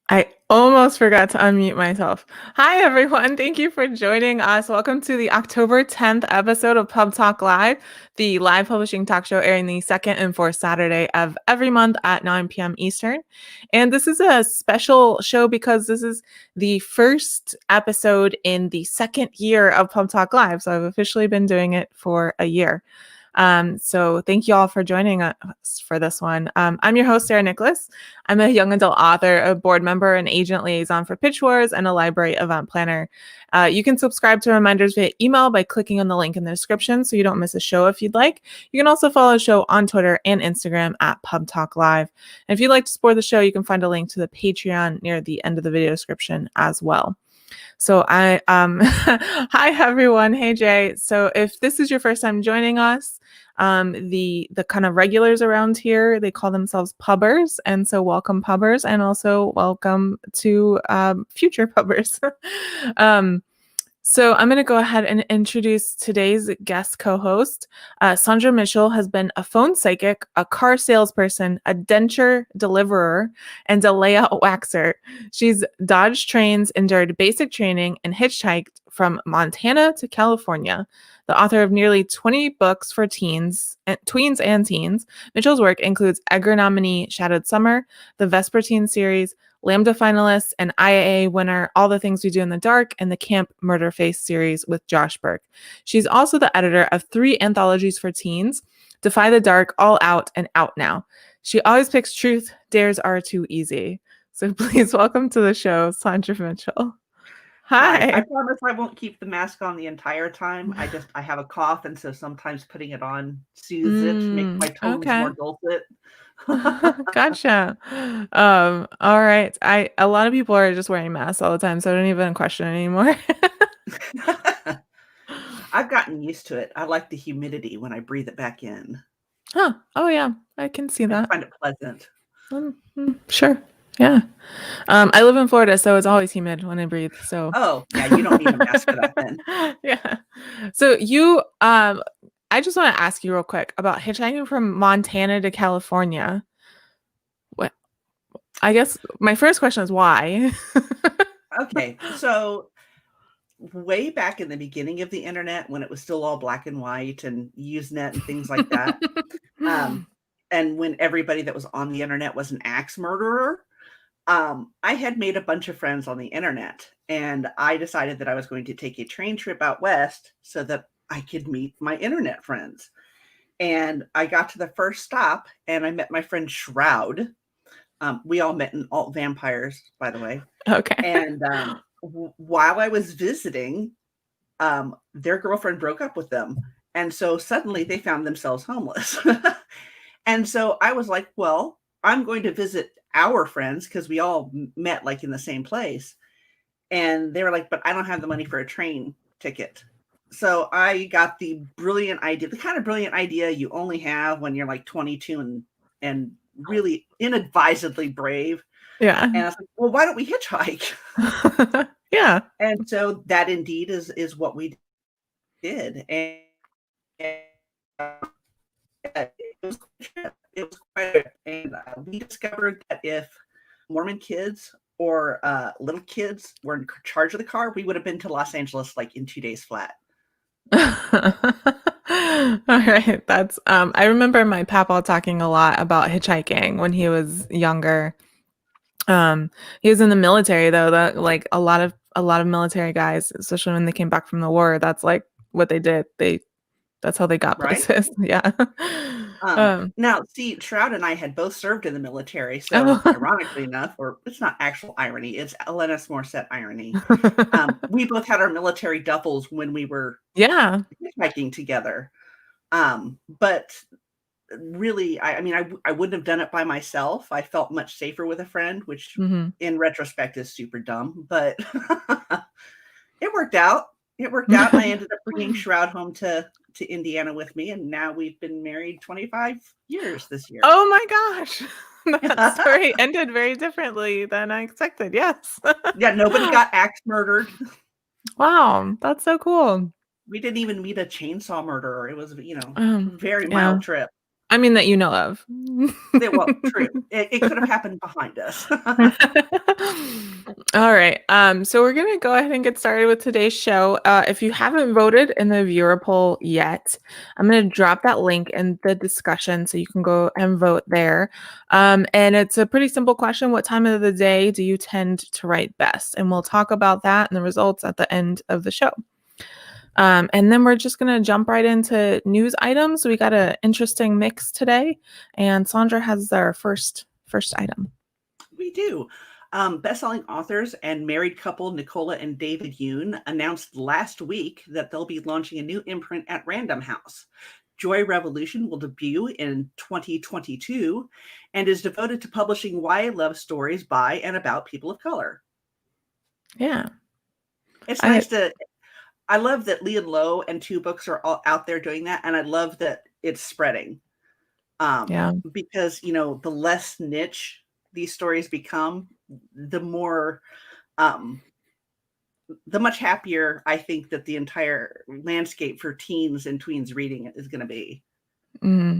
I almost forgot to unmute myself. Hi, everyone. Thank you for joining us. Welcome to the October 10th episode of PubTalk Live, the live publishing talk show airing the second and fourth Saturday of every month at 9 p.m. Eastern. And this is a special show because this is the first episode in the second year of PubTalk Live. So I've officially been doing it for a year. So thank you all for joining us for this one. I'm your host, Sarah Nicolas. I'm a young adult author, a board member, and agent liaison for Pitch Wars, and a library event planner. You can subscribe to reminders via email by clicking on the link in the description so you don't miss a show if you'd like. You can also follow the show on Twitter and Instagram at PubTalk Live. And if you'd like to support the show, you can find a link to the Patreon near the end of the video description as well. So hi everyone. Hey Jay. So if this is your first time joining us, the kind of regulars around here, they call themselves pubbers, and so welcome pubbers, and also welcome to future pubbers. So I'm going to go ahead and introduce today's guest co-host. Saundra Mitchell has been a phone psychic, a car salesperson, a denture deliverer, and a layout waxer. She's dodged trains, endured basic training, and hitchhiked from Montana to California. The author of nearly 20 books for tweens and teens, Mitchell's work includes Edgar nominee Shadowed Summer, the Vespertine series, Lambda finalist and IAA winner All the Things We Do in the Dark, and the Camp Murder Face series with Josh Burke. She's also the editor of 3 anthologies for teens, Defy the Dark, All Out, and Out Now. She always picks truth. Dares are too easy. So please welcome to the show, Saundra Mitchell. Hi. I promise I won't keep the mask on the entire time. I have a cough, and so sometimes putting it on soothes it, make my tones more dulcet. Gotcha. All right. A lot of people are just wearing masks all the time, so I don't even question it anymore. I've gotten used to it. I like the humidity when I breathe it back in. Huh. Oh yeah, I can see that. I find it pleasant. Sure. Yeah. I live in Florida, so it's always humid when I breathe. So. Oh yeah, you don't need a mask for that then. Yeah. So you, I just want to ask you real quick about hitchhiking from Montana to California. What? I guess my first question is why. Okay, so way back in the beginning of the internet, when it was still all black and white and Usenet and things like that, and when everybody that was on the internet was an axe murderer, I had made a bunch of friends on the internet, and I decided that I was going to take a train trip out west so that I could meet my internet friends. And I got to the first stop, and I met my friend Shroud. We all met in Alt Vampires, by the way. Okay. And while I was visiting, their girlfriend broke up with them. And so suddenly they found themselves homeless. And so I was like, well, I'm going to visit our friends because we all met like in the same place. And they were like, but I don't have the money for a train ticket. So I got the brilliant idea, the kind of brilliant idea you only have when you're like 22 and really inadvisedly brave. Yeah. And I was like, well, why don't we hitchhike? Yeah. And so that indeed is what we did. And it was quite, and we discovered that if Mormon kids or little kids were in charge of the car, we would have been to Los Angeles like in 2 days flat. All right. That's I remember my papa talking a lot about hitchhiking when he was younger. He was in the military though, that like a lot of military guys, especially when they came back from the war, that's like what they did. That's how they got places. Right? Yeah. Now, see, Shroud and I had both served in the military, so ironically enough, or it's not actual irony, it's Alanis Morissette irony. We both had our military duffels when we were hitchhiking together. But really, I mean, I wouldn't have done it by myself. I felt much safer with a friend, which in retrospect is super dumb, but it worked out. It worked out. And I ended up bringing Shroud home to Indiana with me. And now we've been married 25 years this year. Oh my gosh. That story ended very differently than I expected. Yes. Yeah. Nobody got axe murdered. Wow. That's so cool. We didn't even meet a chainsaw murderer. It was, very mild trip. I mean, that you know of. Well, true. It could have happened behind us. All right. So we're gonna go ahead and get started with today's show. If you haven't voted in the viewer poll yet, I'm gonna drop that link in the discussion so you can go and vote there. And it's a pretty simple question: what time of the day do you tend to write best? And we'll talk about that and the results at the end of the show. And then we're just going to jump right into news items. We got an interesting mix today, and Saundra has our first item. We do. Best-selling authors and married couple Nicole and David Yoon announced last week that they'll be launching a new imprint at Random House. Joy Revolution will debut in 2022 and is devoted to publishing YA love stories by and about people of color. Yeah. It's nice to... I love that Lee and Low and Two Books are all out there doing that, and I love that it's spreading. Because, the less niche these stories become, the more, the much happier I think that the entire landscape for teens and tweens reading it is going to be. Mm-hmm.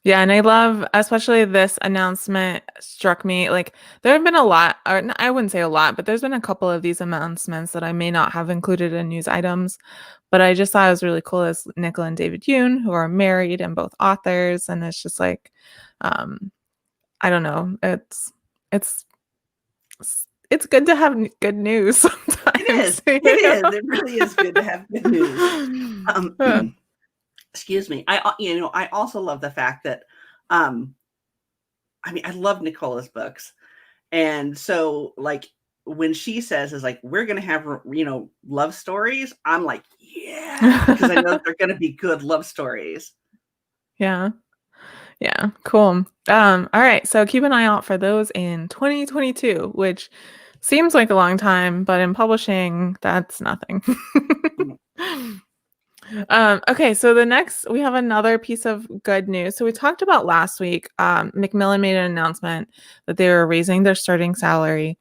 Yeah, and I love, especially this announcement struck me, like there have been a lot, or I wouldn't say a lot, but there's been a couple of these announcements that I may not have included in news items, but I just thought it was really cool as Nicole and David Yoon, who are married and both authors, and it's just like, I don't know, it's good to have good news sometimes. It is. It really is good to have good news. Excuse me. I also love the fact that, I love Nicola's books. And so like when she says is like, we're going to have, love stories, I'm like, yeah, because I know they're going to be good love stories. Yeah. Yeah. Cool. All right. So keep an eye out for those in 2022, which seems like a long time, but in publishing, that's nothing. Okay, so we have another piece of good news. So we talked about last week, Mcmillan made an announcement that they were raising their starting salary.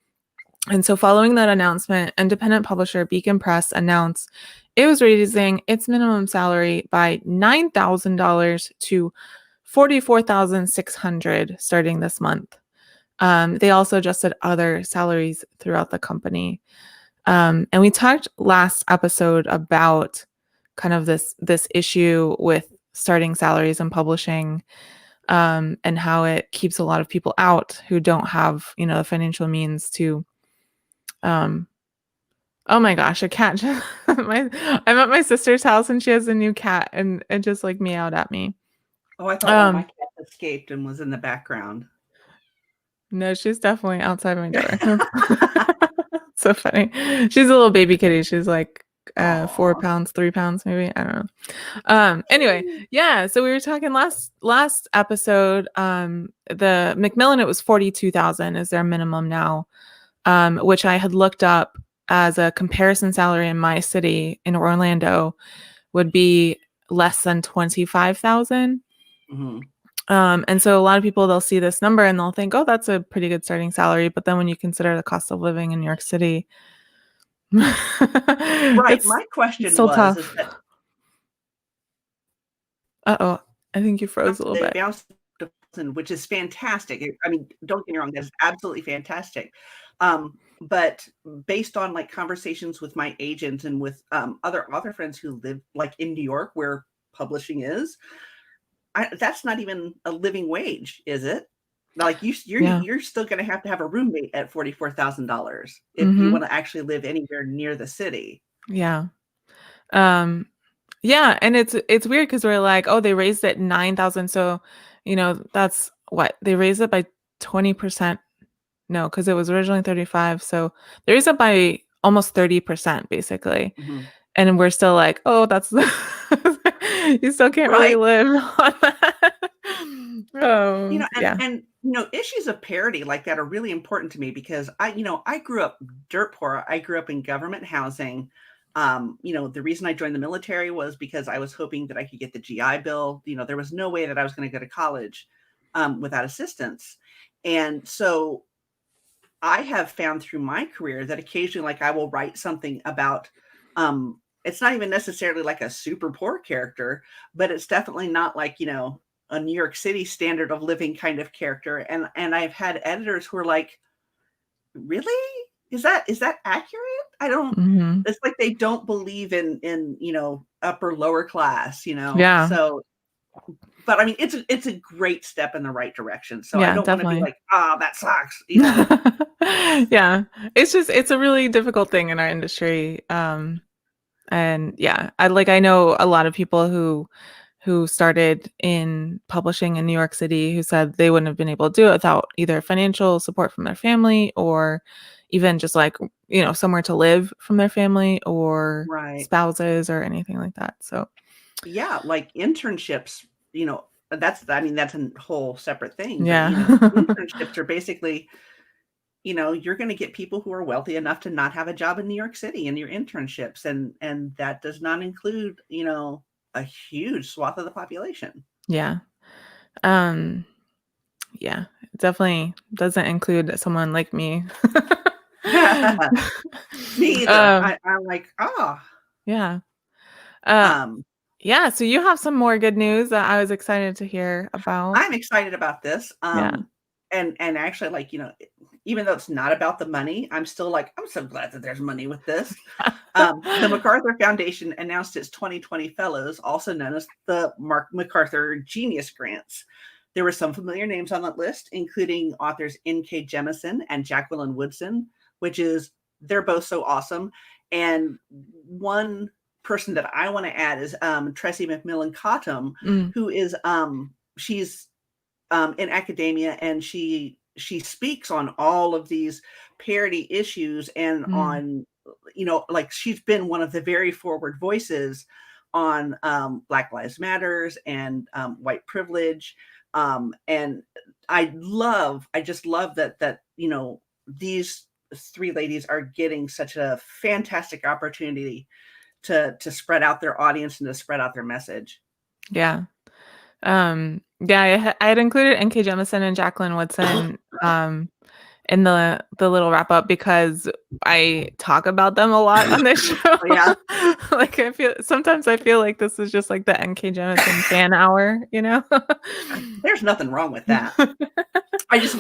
And so following that announcement, independent publisher Beacon Press announced it was raising its minimum salary by $9,000 to $44,600 starting this month. They also adjusted other salaries throughout the company. And we talked last episode about kind of this issue with starting salaries and publishing, and how it keeps a lot of people out who don't have, the financial means to, oh my gosh, a cat I'm at my sister's house and she has a new cat and it just like meowed at me. Oh, I thought one of my cats escaped and was in the background. No, she's definitely outside my door. So funny. She's a little baby kitty. She's like 4 pounds, 3 pounds, maybe. I don't know. Anyway, yeah. So we were talking last episode. The Mcmillan, it was 42,000 is their minimum now, which I had looked up as a comparison salary in my city in Orlando would be less than 25,000. Mm-hmm. And so a lot of people, they'll see this number and they'll think, oh, that's a pretty good starting salary. But then when you consider the cost of living in New York City, right. My question so was, tough. Is that... Uh-oh, I think you froze a little bit. Bounced to, which is fantastic. Don't get me wrong, that's absolutely fantastic. But based on like conversations with my agent and with other author friends who live like in New York where publishing is, that's not even a living wage, is it? Like you're still going to have a roommate at $44,000 if you want to actually live anywhere near the city. Yeah. Yeah, and it's weird because we're like, oh, they raised it 9,000, so that's what they raised it by 20%. No, because it was originally 35, so they raised it by almost 30%, basically. Mm-hmm. And we're still like, oh, that's you still can't really live on that. And issues of parity like that are really important to me because I grew up dirt poor. I grew up in government housing. The reason I joined the military was because I was hoping that I could get the GI Bill. There was no way that I was going to go to college without assistance. And so I have found through my career that occasionally, like I will write something about, it's not even necessarily like a super poor character, but it's definitely not like, a New York City standard of living kind of character. And I've had editors who are like, really? Is that accurate? I don't, it's like they don't believe in, upper, lower class, Yeah. So, but I mean, it's a great step in the right direction. So I Yeah, don't want to be definitely. like, that sucks, Yeah. It's a really difficult thing in our industry. And yeah, I know a lot of people who started in publishing in New York City who said they wouldn't have been able to do it without either financial support from their family or even just somewhere to live from their family or Right. spouses or anything like that. So Yeah, like internships, that's a whole separate thing. But yeah. internships are basically, you're going to get people who are wealthy enough to not have a job in New York City in your internships, and that does not include, a huge swath of the population. Yeah. Yeah, it definitely doesn't include someone like me. Me either. I'm like, Yeah. Uh, um, yeah, so you have some more good news that I was excited to hear about. I'm excited about this. Yeah. And actually, like, even though it's not about the money, I'm still like, I'm so glad that there's money with this. The MacArthur Foundation announced its 2020 fellows, also known as the Mark MacArthur Genius Grants. There were some familiar names on that list, including authors N.K. Jemisin and Jacqueline Woodson, they're both so awesome. And one person that I want to add is Tracy Mcmillan Cottom, who is she's in academia, and she speaks on all of these parity issues and on, like, she's been one of the very forward voices on Black Lives Matters and white privilege. And I just love that these three ladies are getting such a fantastic opportunity to spread out their audience and to spread out their message. Yeah. Yeah, I had included N.K. Jemisin and Jacqueline Woodson in the little wrap up because I talk about them a lot on this show. Yeah. Like sometimes I feel like this is just like the N.K. Jemisin fan hour, There's nothing wrong with that. I just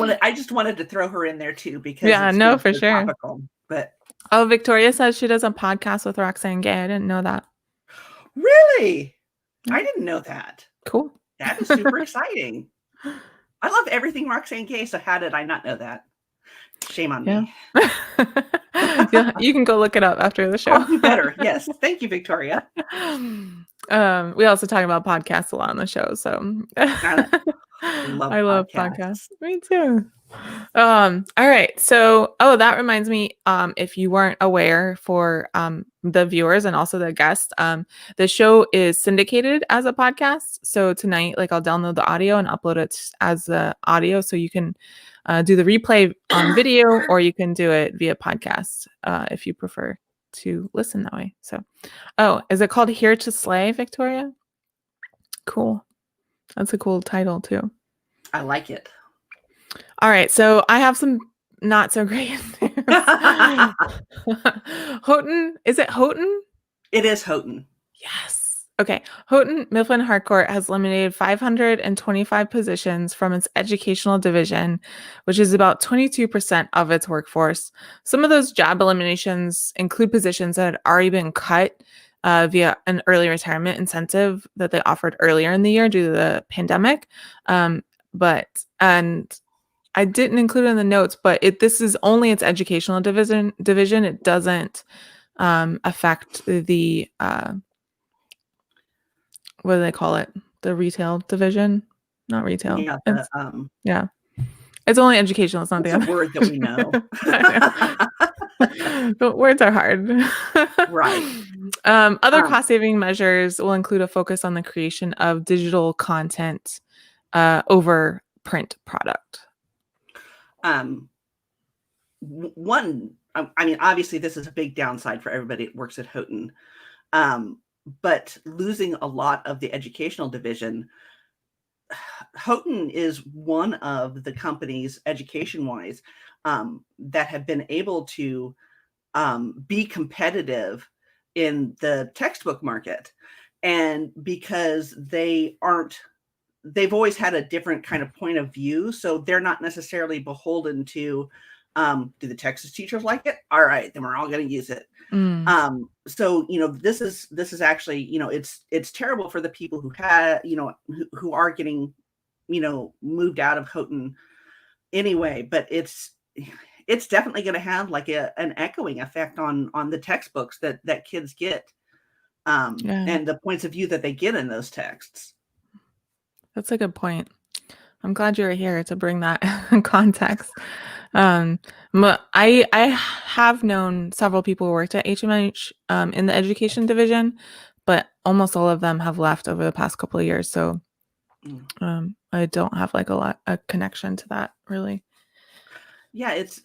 wanted to throw her in there too because yeah, it's no, for so sure. topical. But Victoria says she does a podcast with Roxane Gay. I didn't know that. Really? Yeah. I didn't know that. Cool. That is super exciting. I love everything Roxane Gay, so how did I not know that? Shame on me. Yeah, you can go look it up after the show. I'll do better. Yes. Thank you, Victoria. We also talk about podcasts a lot on the show, so I love podcasts. Me too. All right. So, that reminds me, if you weren't aware, for the viewers and also the guests, the show is syndicated as a podcast. So tonight, I'll download the audio and upload it as the audio, so you can do the replay on video, or you can do it via podcast if you prefer to listen that way. So, is it called Here to Slay, Victoria? Cool. That's a cool title too. I like it. All right, so I have some not so great news. Houghton, is it Houghton? It is Houghton. Yes. Okay. Houghton Mifflin Harcourt has eliminated 525 positions from its educational division, which is about 22% of its workforce. Some of those job eliminations include positions that had already been cut via an early retirement incentive that they offered earlier in the year due to the pandemic. And I didn't include it in the notes, but this is only its educational division. It doesn't affect the what do they call it? The retail division? Not retail. Yeah. Yeah. It's only educational. It's not the other word that we know. But words are hard. Right. Other cost-saving measures will include a focus on the creation of digital content over print product. Obviously this is a big downside for everybody that works at Houghton. But losing a lot of the educational division, Houghton is one of the companies, education-wise, that have been able to be competitive in the textbook market. And because they aren't they've always had a different kind of point of view, so they're not necessarily beholden to, do the Texas teachers like it? All right, then we're all going to use it. So, this is actually, it's terrible for the people who who are getting, moved out of Houghton anyway, but it's definitely going to have like an echoing effect on the textbooks that kids get, and the points of view that they get in those texts. That's a good point. I'm glad you were here to bring that context. I have known several people who worked at HMH in the education division, but almost all of them have left over the past couple of years. So I don't have like a connection to that really. Yeah, it's,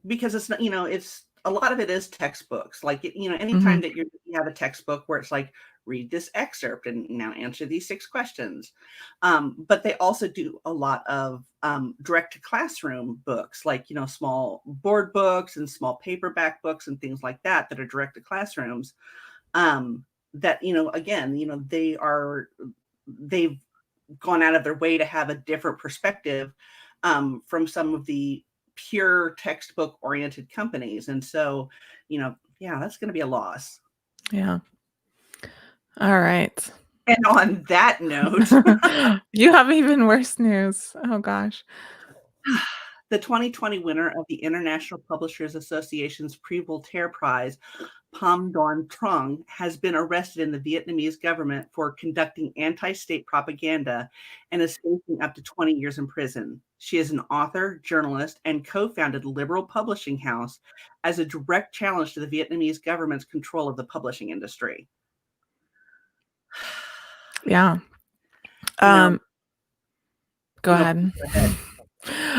because it's not, it's a lot of it is textbooks. Like, anytime that you have a textbook where it's like, read this excerpt and now answer these 6 questions. But they also do a lot of direct to classroom books, like, small board books and small paperback books and things like that are direct to classrooms. That, again, they've gone out of their way to have a different perspective from some of the pure textbook oriented companies. And so, yeah, that's going to be a loss. Yeah. All right. And on that note, you have even worse news. Oh gosh. The 2020 winner of the International Publishers Association's Prix Voltaire Prize, Pham Doan Trung, has been arrested in the Vietnamese government for conducting anti-state propaganda and is facing up to 20 years in prison. She is an author, journalist, and co-founded Liberal Publishing House as a direct challenge to the Vietnamese government's control of the publishing industry. Yeah. Go ahead.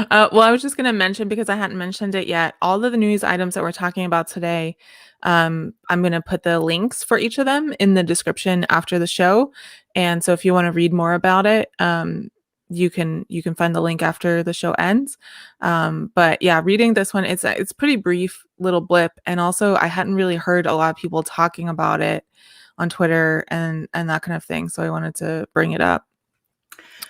Well, I was just going to mention, because I hadn't mentioned it yet, all of the news items that we're talking about today, I'm going to put the links for each of them in the description after the show. And so if you want to read more about it, you can find the link after the show ends. But yeah, reading this one, it's pretty brief little blip. And also I hadn't really heard a lot of people talking about it on Twitter and that kind of thing. So I wanted to bring it up.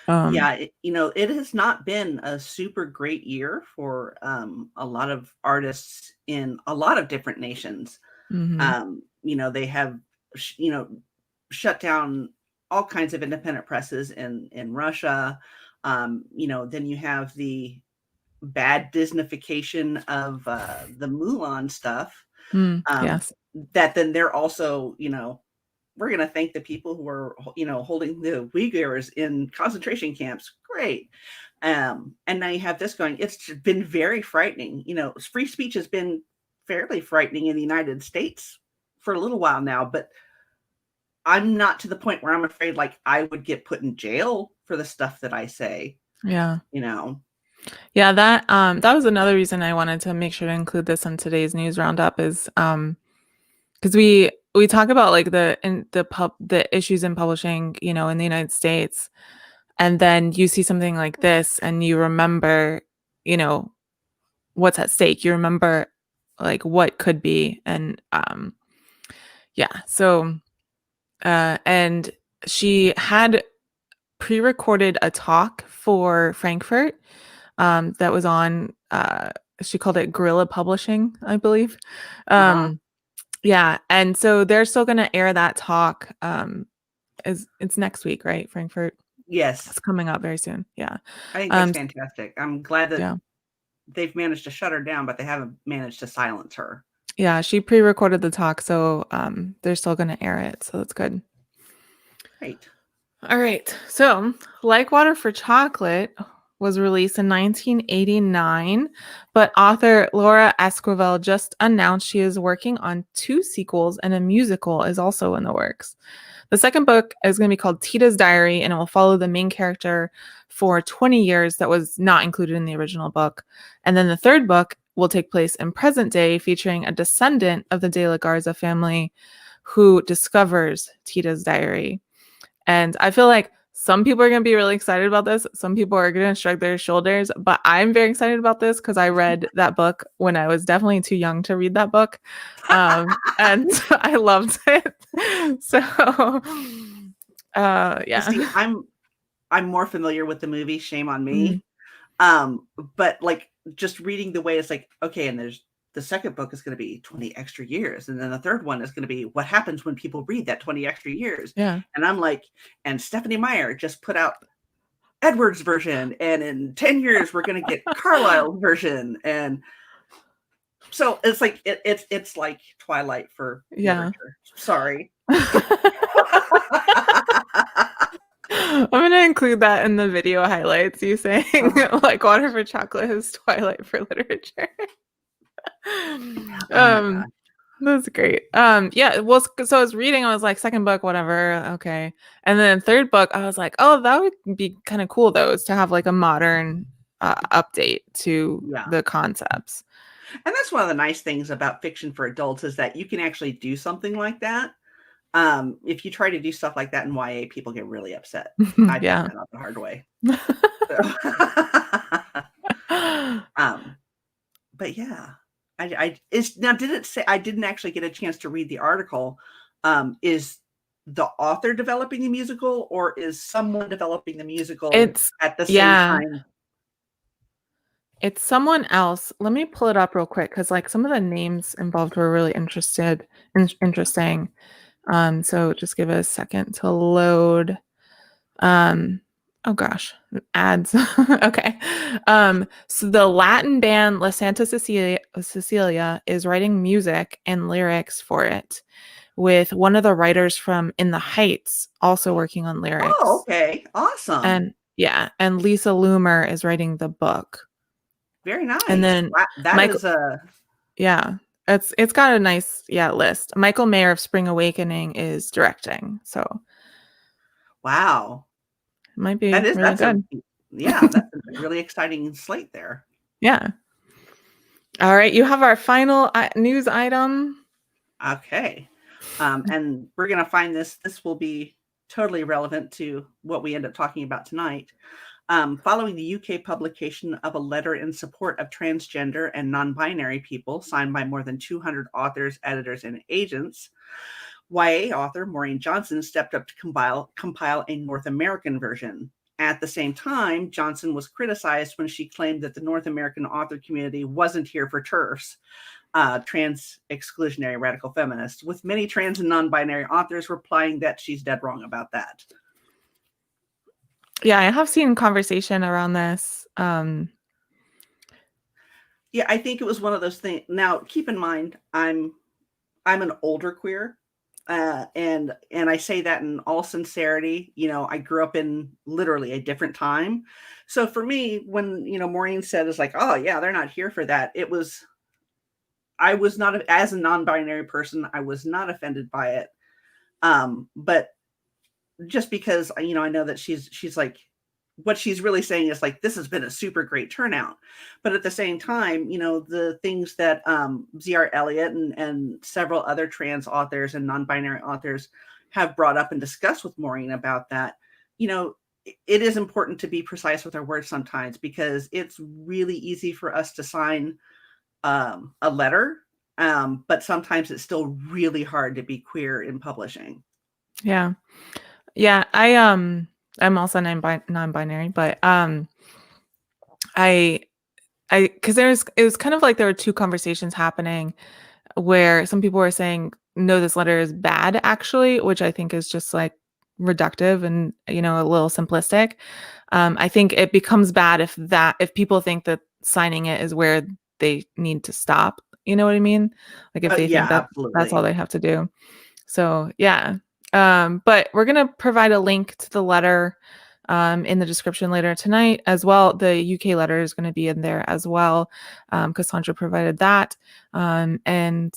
Yeah, it has not been a super great year for a lot of artists in a lot of different nations. They have, shut down all kinds of independent presses in Russia. Then you have the bad Disneyfication of the Mulan stuff. Yes. That then they're also, we're going to thank the people who are, holding the Uyghurs in concentration camps. Great. And now you have this going. It's been very frightening. Free speech has been fairly frightening in the United States for a little while now, but I'm not to the point where I'm afraid like I would get put in jail for the stuff that I say. Yeah. Yeah, that was another reason I wanted to make sure to include this in today's news roundup is because we talk about like the issues in publishing, in the United States, and then you see something like this and you remember, what's at stake. You remember like what could be. And so and she had pre-recorded a talk for Frankfurt that was on she called it Guerrilla Publishing, I believe. Yeah, and so they're still going to air that talk. It's next week, right? Frankfurt. Yes, it's coming up very soon. Yeah, I think that's fantastic. I'm glad that they've managed to shut her down, but they haven't managed to silence her. Yeah, she pre-recorded the talk, so they're still going to air it. So that's good. Great. All right. So, Like Water for Chocolate was released in 1989, but author Laura Esquivel just announced she is working on 2 sequels and a musical is also in the works. The second book is going to be called Tita's Diary, and it will follow the main character for 20 years that was not included in the original book. And then the third book will take place in present day, featuring a descendant of the De La Garza family who discovers Tita's Diary. And I feel like some people are going to be really excited about this. Some people are going to shrug their shoulders, but I'm very excited about this because I read that book when I was definitely too young to read that book. And I loved it. So, yeah. See, I'm more familiar with the movie, shame on me. But like just reading the way it's like, okay, and there's the second book is going to be 20 extra years. And then the third one is going to be what happens when people read that 20 extra years. Yeah. And I'm like, and Stephanie Meyer just put out Edward's version. And in 10 years, we're going to get Carlisle's version. And so it's like, it's like Twilight for literature. Sorry. I'm going to include that in the video highlights, you saying like Water for Chocolate is Twilight for literature. That's great. Yeah, well, so I was reading, I was like, second book, whatever, okay. And then third book, I was like, oh, that would be kind of cool, though, is to have like a modern update to the concepts. And that's one of the nice things about fiction for adults is that you can actually do something like that. If you try to do stuff like that in YA, people get really upset. I found that out the hard way. But yeah, now didn't say I didn't actually get a chance to read the article. Is the author developing the musical, or is someone developing the musical at the same time? It's someone else. Let me pull it up real quick because like some of the names involved were really interesting. So just give it a second to load. Oh gosh, ads. Okay. So the Latin band La Santa Cecilia is writing music and lyrics for it, with one of the writers from In the Heights also working on lyrics. Oh, okay. Awesome. And Lisa Loomer is writing the book. Very nice. And then it's got a nice list. Michael Mayer of Spring Awakening is directing. So wow. Might be really good. That's a really exciting slate there. Yeah. All right. You have our final news item. Okay. And we're going to find this will be totally relevant to what we end up talking about tonight. Following the UK publication of a letter in support of transgender and non-binary people signed by more than 200 authors, editors, and agents, YA author Maureen Johnson stepped up to compile a North American version. At the same time, Johnson was criticized when she claimed that the North American author community wasn't here for TERFs, trans exclusionary radical feminists, with many trans and non-binary authors replying that she's dead wrong about that. Yeah, I have seen conversation around this. Yeah, I think it was one of those things. Now, keep in mind, I'm an older queer. And I say that in all sincerity. I grew up in literally a different time. So for me, when, Maureen said, it's like, oh yeah, they're not here for that. I was not, as a non-binary person, I was not offended by it. But just because, I know that she's like, what she's really saying is like, this has been a super great turnout. But at the same time, the things that Z.R. Elliott and several other trans authors and non-binary authors have brought up and discussed with Maureen about that, it is important to be precise with our words sometimes, because it's really easy for us to sign a letter, but sometimes it's still really hard to be queer in publishing. Yeah. I'm also non-binary, but because it was kind of like there were two conversations happening where some people were saying, no, this letter is bad, actually, which I think is just like reductive and, a little simplistic. I think it becomes bad if people think that signing it is where they need to stop. You know what I mean? Like if they think that that's all they have to do. So yeah. But we're going to provide a link to the letter in the description later tonight as well. The UK letter is going to be in there as well, because Saundra provided that. And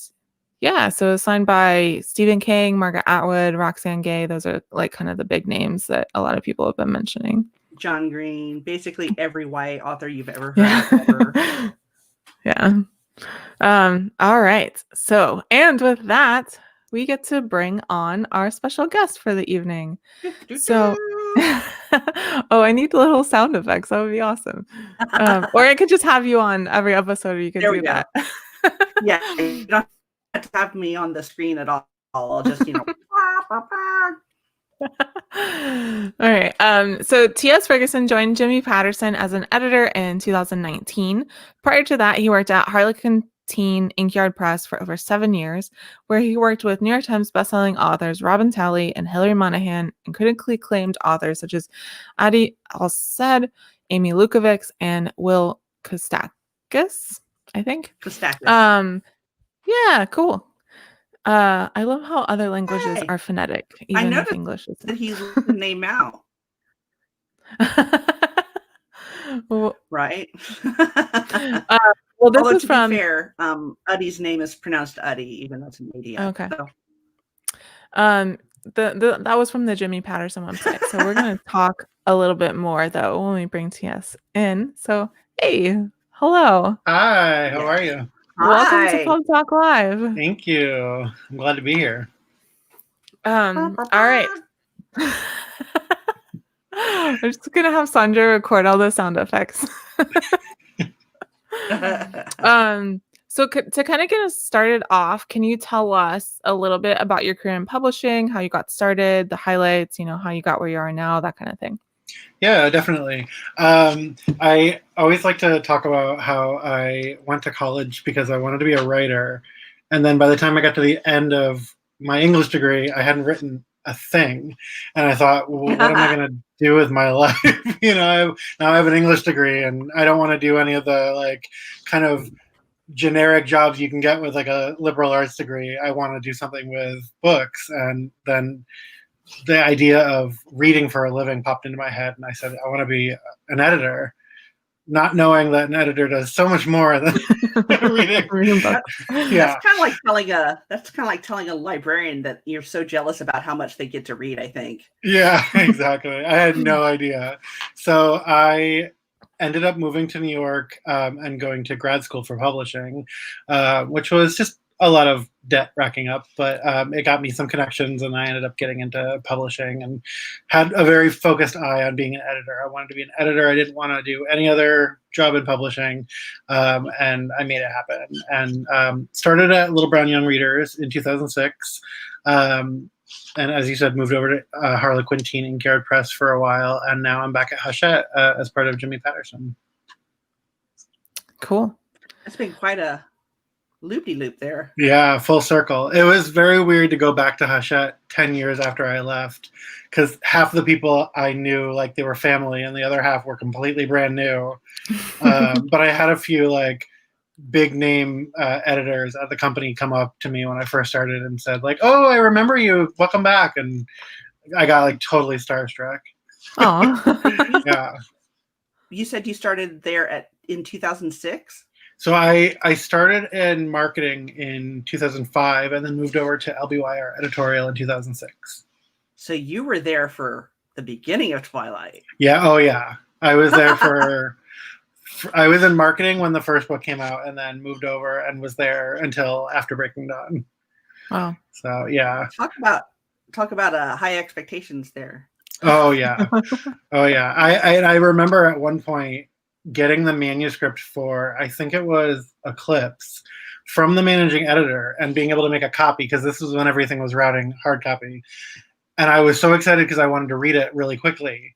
yeah, so it's signed by Stephen King, Margaret Atwood, Roxane Gay. Those are like kind of the big names that a lot of people have been mentioning. John Green, basically every YA author you've ever heard of ever. Yeah. All right. So, and with that, we get to bring on our special guest for the evening. So, I need little sound effects. That would be awesome. Or I could just have you on every episode, or you could do that. Yeah, you don't have to have me on the screen at all. I'll just, All right. So T.S. Ferguson joined Jimmy Patterson as an editor in 2019. Prior to that, he worked at Harlequin Teen Inkyard Press for over 7 years, where he worked with New York Times bestselling authors Robin Talley and Hilary Monahan, and critically acclaimed authors such as Adi Al-Said, Amy Lukovics, and Will Kostakis, I think. Kostakis. Yeah, cool. I love how other languages are phonetic, even if English isn't. That he's the name out. Well, right? Well, this Although, is to from... be fair, Uddy's name is pronounced Uddy, even though it's an idiot. Okay. So. That was from the Jimmy Patterson website. So we're going to talk a little bit more, though, when we bring TS in. So, hey, hello. Hi, how are you? Welcome to PubTalk Live. Thank you. I'm glad to be here. All right. I'm just going to have Saundra record all the sound effects. So to kind of get us started off, can you tell us a little bit about your career in publishing, how you got started, the highlights, how you got where you are now, that kind of thing? Yeah, definitely. I always like to talk about how I went to college because I wanted to be a writer. And then by the time I got to the end of my English degree, I hadn't written a thing. And I thought, well, what am I going to do with my life? Now I have an English degree and I don't want to do any of the kind of generic jobs you can get with a liberal arts degree. I want to do something with books. And then the idea of reading for a living popped into my head, and I said, I want to be an editor, not knowing that an editor does so much more than reading books. Yeah. That's kind of like telling a librarian that you're so jealous about how much they get to read, I think. Yeah, exactly. I had no idea. So I ended up moving to New York and going to grad school for publishing, which was just a lot of debt racking up, but it got me some connections and I ended up getting into publishing and had a very focused eye on being an editor. I wanted to be an editor. I didn't want to do any other job in publishing, and I made it happen. And started at Little Brown Young Readers in 2006. And as you said, moved over to Harlequin Teen Inkyard Press for a while, and now I'm back at Hachette as part of Jimmy Patterson. Cool. That's been quite a loop-de-loop there. Yeah, full circle. It was very weird to go back to Hachette 10 years after I left, because half the people I knew, they were family, and the other half were completely brand new. But I had a few big name editors at the company come up to me when I first started and said oh, I remember you, welcome back. And I got totally starstruck. Oh. Yeah. You said you started there in 2006? So I started in marketing in 2005 and then moved over to LBYR editorial in 2006. So you were there for the beginning of Twilight. Yeah. Oh, yeah. I was there I was in marketing when the first book came out and then moved over and was there until after Breaking Dawn. Wow. So, yeah. Talk about high expectations there. Oh, yeah. Oh, yeah. I remember at one point getting the manuscript for, I think it was Eclipse, from the managing editor and being able to make a copy, because this was when everything was routing hard copy. And I was so excited because I wanted to read it really quickly.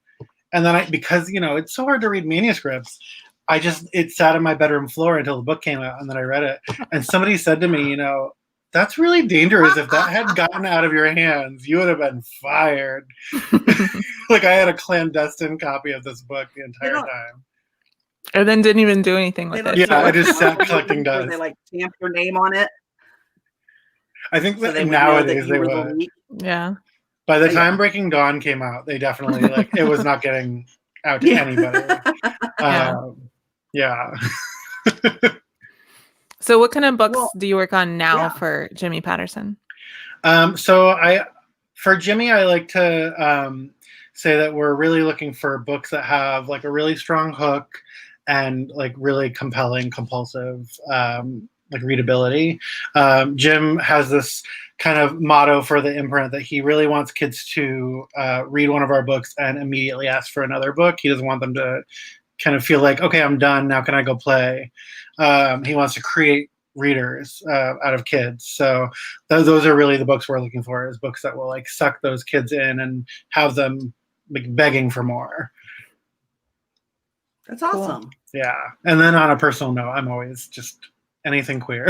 And then because it's so hard to read manuscripts, it sat on my bedroom floor until the book came out, and then I read it. And somebody said to me, that's really dangerous. If that had gotten out of your hands, you would have been fired. I had a clandestine copy of this book the entire time. And then didn't even do anything with it. Yeah, I just sat collecting dust. They stamp your name on it. I think that nowadays they would. Yeah. By the time Breaking Dawn came out, they definitely it was not getting out to anybody. Yeah. So what kind of books do you work on now for Jimmy Patterson? For Jimmy, I like to say that we're really looking for books that have a really strong hook and really compelling, compulsive readability. Jim has this kind of motto for the imprint that he really wants kids to read one of our books and immediately ask for another book. He doesn't want them to kind of feel okay, I'm done, now can I go play? He wants to create readers out of kids. So those are really the books we're looking for, is books that will like suck those kids in and have them like begging for more. That's awesome. Cool. Yeah. And then on a personal note, I'm always just anything queer.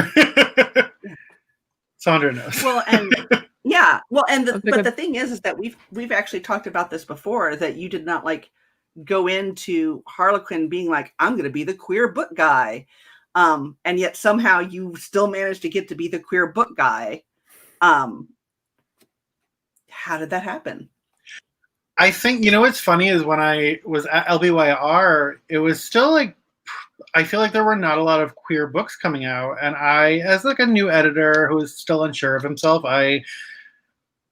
Saundra knows. Well, and yeah, well, and the thing is that we've actually talked about this before, that you did not like go into Harlequin being like, I'm going to be the queer book guy. And yet somehow you still managed to get to be the queer book guy. How did that happen? I think, what's funny is when I was at LBYR, it was still like, I feel like there were not a lot of queer books coming out. And I, as like a new editor who was still unsure of himself, I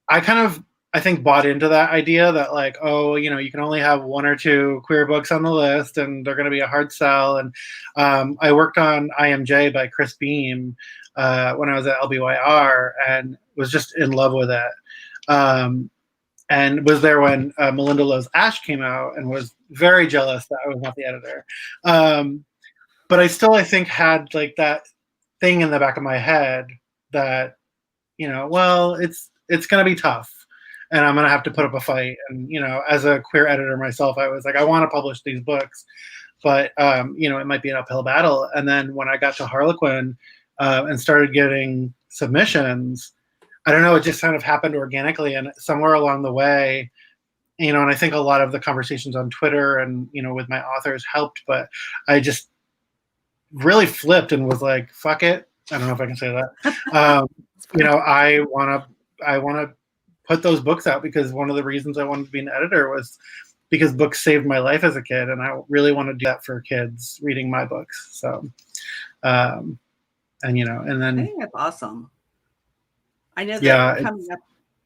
kind of, I think, bought into that idea that like, oh, you can only have 1 or 2 queer books on the list and they're going to be a hard sell. And I worked on IMJ by Chris Beam when I was at LBYR and was just in love with it. And was there when Melinda Lowe's Ash came out and was very jealous that I was not the editor. But I still, I think, had like that thing in the back of my head that, well, it's going to be tough. And I'm going to have to put up a fight. And, as a queer editor myself, I was like, I want to publish these books, but, it might be an uphill battle. And then when I got to Harlequin and started getting submissions, I don't know, it just kind of happened organically. And somewhere along the way, and I think a lot of the conversations on Twitter and, with my authors helped, but I just really flipped and was like, fuck it. I don't know if I can say that. I want to put those books out because one of the reasons I wanted to be an editor was because books saved my life as a kid. And I really want to do that for kids reading my books. So, and then I think that's awesome. I know that coming up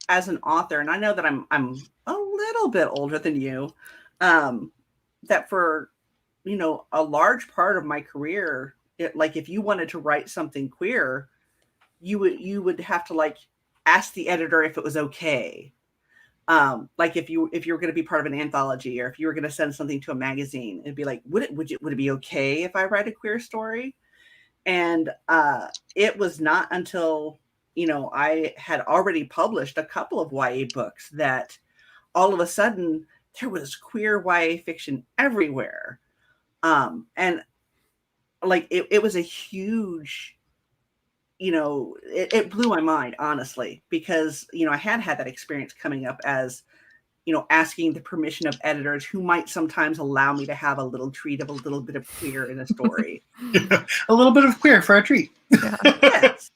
as an author, and I know that I'm a little bit older than you, that for, a large part of my career, like if you wanted to write something queer, you would have to like ask the editor if it was okay. Like if you were going to be part of an anthology, or if you were going to send something to a magazine, it'd be like, would it be okay if I write a queer story? And it was not until I had already published a couple of YA books that all of a sudden there was queer YA fiction everywhere. And like, it was a huge, it blew my mind, honestly, because, I had that experience coming up as, asking the permission of editors who might sometimes allow me to have a little treat of a little bit of queer in a story. A little bit of queer for a treat. Yeah. Yes.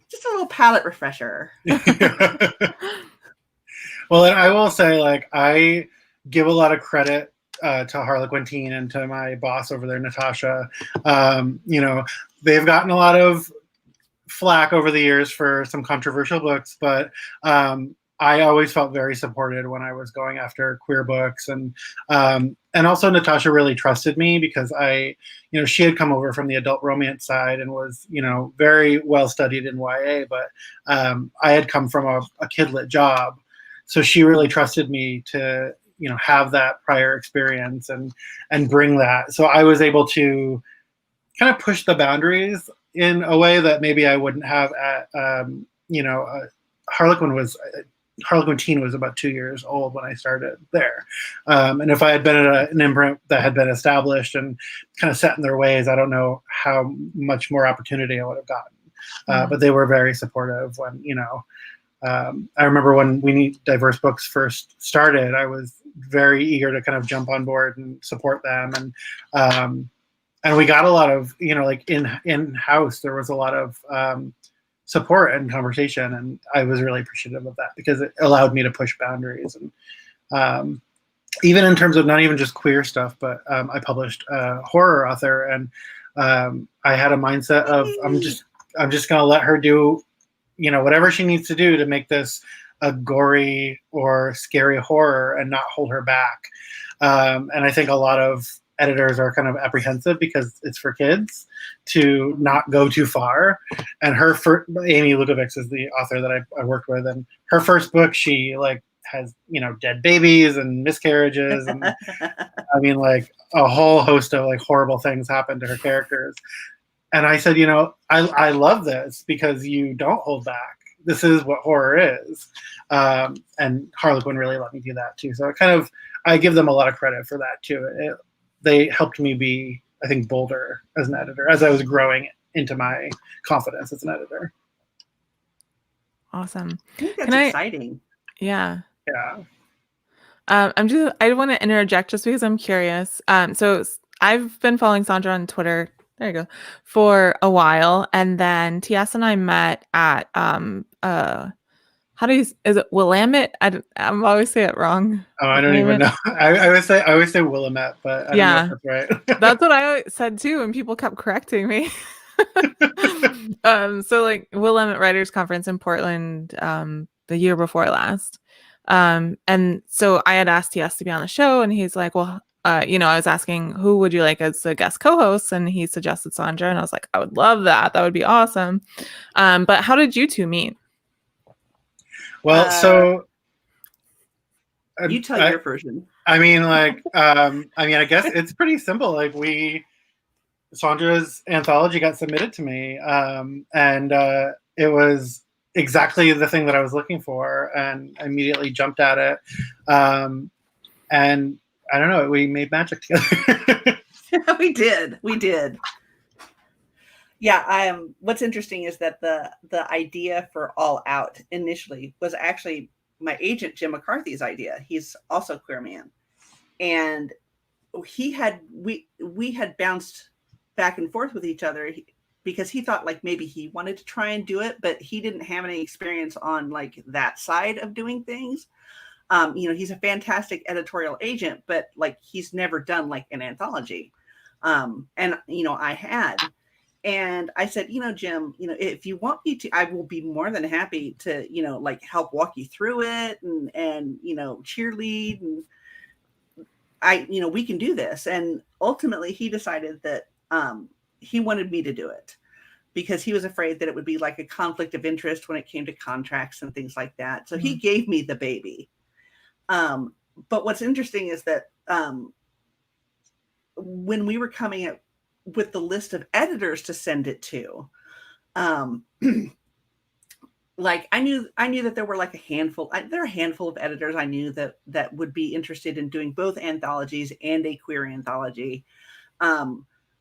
Just a little palate refresher. Well, and I will say, like, I give a lot of credit to Harlequin Teen and to my boss over there, Natasha. They've gotten a lot of flack over the years for some controversial books, but I always felt very supported when I was going after queer books. And also Natasha really trusted me because she had come over from the adult romance side and was, very well studied in YA, but I had come from a kidlit job. So she really trusted me to, have that prior experience and bring that. So I was able to kind of push the boundaries in a way that maybe I wouldn't have at, Harlequin Teen was about 2 years old when I started there. And if I had been at an imprint that had been established and kind of set in their ways, I don't know how much more opportunity I would have gotten. But they were very supportive when, I remember when We Need Diverse Books first started, I was very eager to kind of jump on board and support them. And we got a lot of, like in-house, there was a lot of support and conversation, and I was really appreciative of that because it allowed me to push boundaries. And even in terms of not even just queer stuff, but I published a horror author, and I had a mindset of I'm just going to let her do, whatever she needs to do to make this a gory or scary horror and not hold her back. And I think a lot of editors are kind of apprehensive because it's for kids to not go too far. And Amy Lukovics is the author that I worked with, and her first book, she like has, dead babies and miscarriages. And I mean, like a whole host of like horrible things happen to her characters. And I said, I love this because you don't hold back. This is what horror is. And Harlequin really let me do that too. So I give them a lot of credit for that too. They helped me be, I think, bolder as an editor as I was growing into my confidence as an editor. Awesome. I think that's exciting. Yeah. Yeah. I want to interject just because I'm curious. So I've been following Saundra on Twitter. There you go. For a while, and then TS and I met at is it Willamette? I'm always say it wrong. Oh, I don't even know. I always say Willamette, but I don't know if that's right. That's what I said too, and people kept correcting me. So like Willamette Writers Conference in Portland, the year before last. And so I had asked TS to be on the show, and he's like, well, I was asking who would you like as the guest co-host, and he suggested Saundra, and I was like, I would love that. That would be awesome. But how did you two meet? Well, so you tell your version. I mean, I guess it's pretty simple. Like Saundra's anthology got submitted to me, and it was exactly the thing that I was looking for, and I immediately jumped at it. And I don't know, we made magic together. We did. Yeah, what's interesting is that the idea for All Out initially was actually my agent Jim McCarthy's idea. He's also a queer man, and we had bounced back and forth with each other because he thought like maybe he wanted to try and do it, but he didn't have any experience on like that side of doing things. He's a fantastic editorial agent, but like he's never done like an anthology. And I had. And I said, Jim, if you want me to, I will be more than happy to, like help walk you through it and cheerlead. And we can do this. And ultimately he decided that he wanted me to do it because he was afraid that it would be like a conflict of interest when it came to contracts and things like that. So he gave me the baby. But what's interesting is that when we were coming up with the list of editors to send it to, like I knew that there were like there are a handful of editors I knew that would be interested in doing both anthologies and a queer anthology.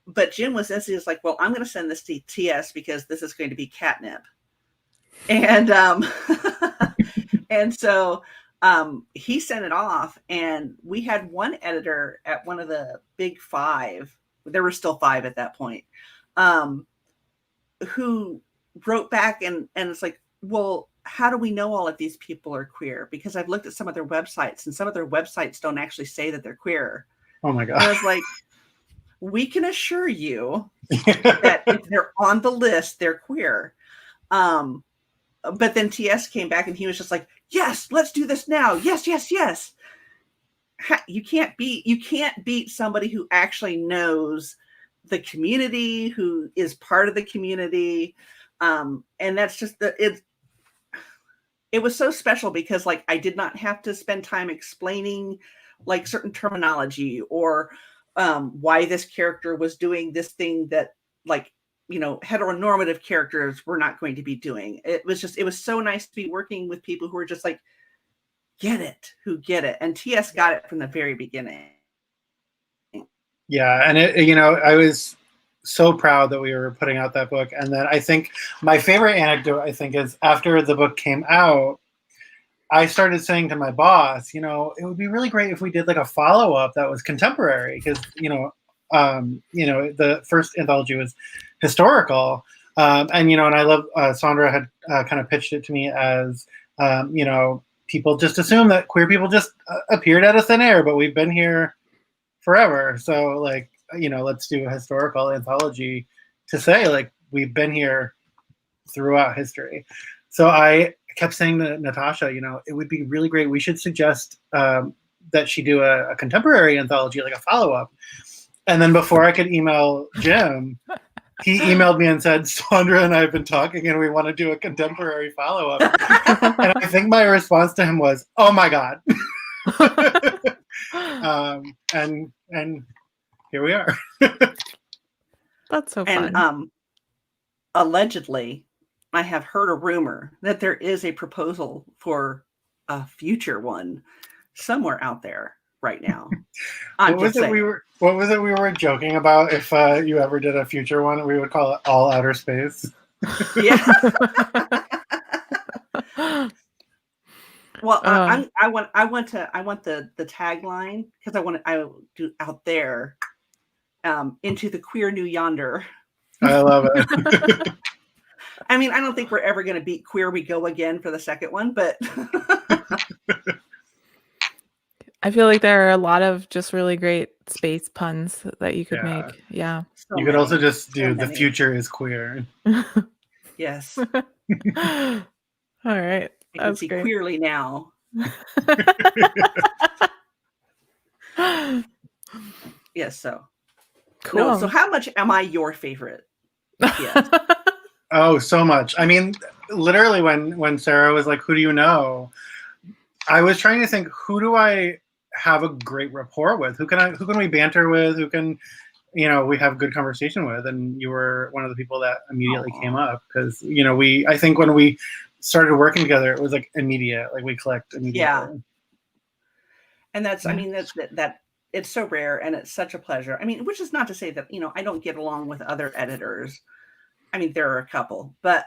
But Jim was just like, well, I'm going to send this to TS because this is going to be catnip. And and so he sent it off, and we had one editor at one of the big five. There were still five at that point, who wrote back and it's like, well, how do we know all of these people are queer? Because I've looked at some of their websites, and some of their websites don't actually say that they're queer. Oh my God. And I was like, we can assure you that if they're on the list, they're queer. But then TS came back and he was just like, yes, let's do this now. Yes, yes, yes. You can't beat somebody who actually knows the community, who is part of the community. And that's just it was so special because like I did not have to spend time explaining like certain terminology or why this character was doing this thing that like, heteronormative characters were not going to be doing. It was so nice to be working with people who are just like, who get it. And TS got it from the very beginning. Yeah. And I was so proud that we were putting out that book. And then I think my favorite anecdote, is after the book came out, I started saying to my boss, it would be really great if we did like a follow-up that was contemporary because, the first anthology was historical. And I love Saundra had kind of pitched it to me as, people just assume that queer people just appeared out of thin air, but we've been here forever. So like, let's do a historical anthology to say like, we've been here throughout history. So I kept saying to Natasha, it would be really great. We should suggest that she do a contemporary anthology, like a follow-up. And then before I could email Jim, he emailed me and said, Saundra and I have been talking and we want to do a contemporary follow-up. And I think my response to him was, oh my God. And here we are. That's so fun. And allegedly, I have heard a rumor that there is a proposal for a future one somewhere out there right now. What was it we were joking about? If you ever did a future one, we would call it All Outer Space. Yeah. Well, I want the tagline, because I do out there, into the queer new yonder. I love it. I mean, I don't think we're ever going to beat Queer We Go Again for the second one, but I feel like there are a lot of just really great space puns that you could make. Yeah. So you could also just do The Future is Queer. Yes. All right. You can see great. Queerly now. Yes, so. Cool. No, so how much am I your favorite? Yes. Oh, so much. I mean, literally when Sarah was like, who do you know? I was trying to think, who do I have a great rapport with? Who can we banter with? Who can, we have good conversation with? And you were one of the people that immediately came up, because, I think when we started working together, it was like immediate, like we clicked immediately. Yeah. And that's, I mean, that it's so rare, and it's such a pleasure. I mean, which is not to say that, I don't get along with other editors. I mean, there are a couple, but,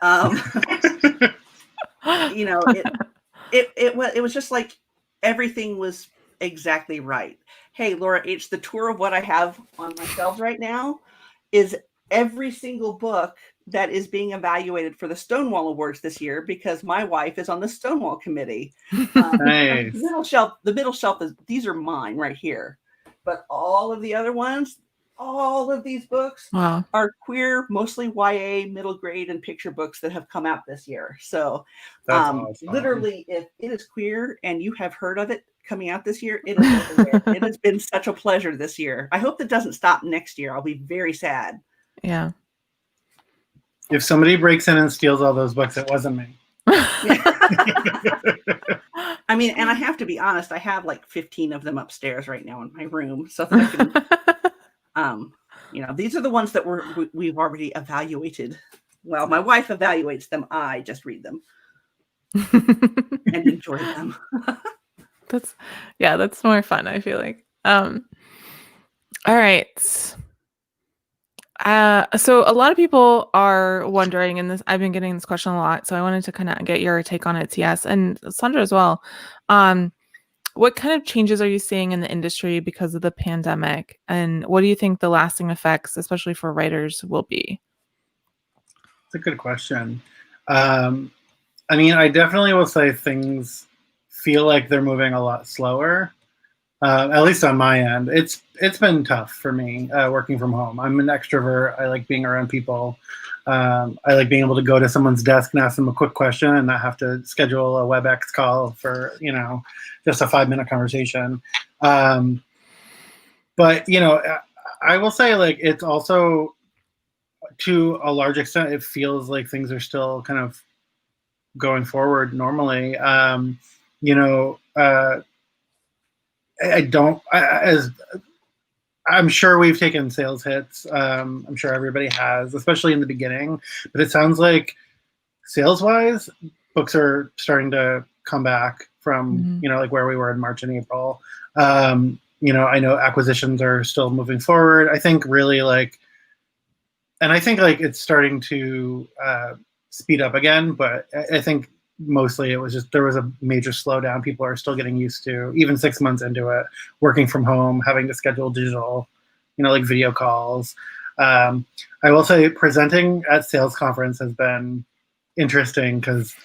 it was just like everything was exactly right. Hey, Laura H., the tour of what I have on my shelves right now is every single book that is being evaluated for the Stonewall Awards this year, because my wife is on the Stonewall committee. Nice. The middle shelf these are mine right here, but all of the other ones, all of these books are queer, mostly YA, middle grade, and picture books that have come out this year. So awesome. Literally, if it is queer and you have heard of it coming out this year, it is over there. It has been such a pleasure this year. I hope that doesn't stop next year. I'll be very sad. Yeah. If somebody breaks in and steals all those books, it wasn't me. I mean, and I have to be honest, I have like 15 of them upstairs right now in my room. So I can, these are the ones that we've already evaluated. Well, my wife evaluates them. I just read them and enjoy them. That's more fun, I feel like. All right. So a lot of people are wondering, and I've been getting this question a lot, so I wanted to kind of get your take on it, TS, and Saundra as well. What kind of changes are you seeing in the industry because of the pandemic, and what do you think the lasting effects, especially for writers, will be? It's a good question. I mean, I definitely will say things feel like they're moving a lot slower. At least on my end, it's been tough for me working from home. I'm an extrovert. I like being around people. I like being able to go to someone's desk and ask them a quick question and not have to schedule a WebEx call for, just a 5-minute conversation. But, I will say, like, it's also, to a large extent, it feels like things are still kind of going forward normally. I'm sure we've taken sales hits. I'm sure everybody has, especially in the beginning. But it sounds like sales-wise, books are starting to come back from, like where we were in March and April. I know acquisitions are still moving forward. I think really it's starting to speed up again. But I think mostly it was just there was a major slowdown. People are still getting used to, even 6 months into it, working from home, having to schedule digital, like video calls. I will say presenting at sales conference has been interesting because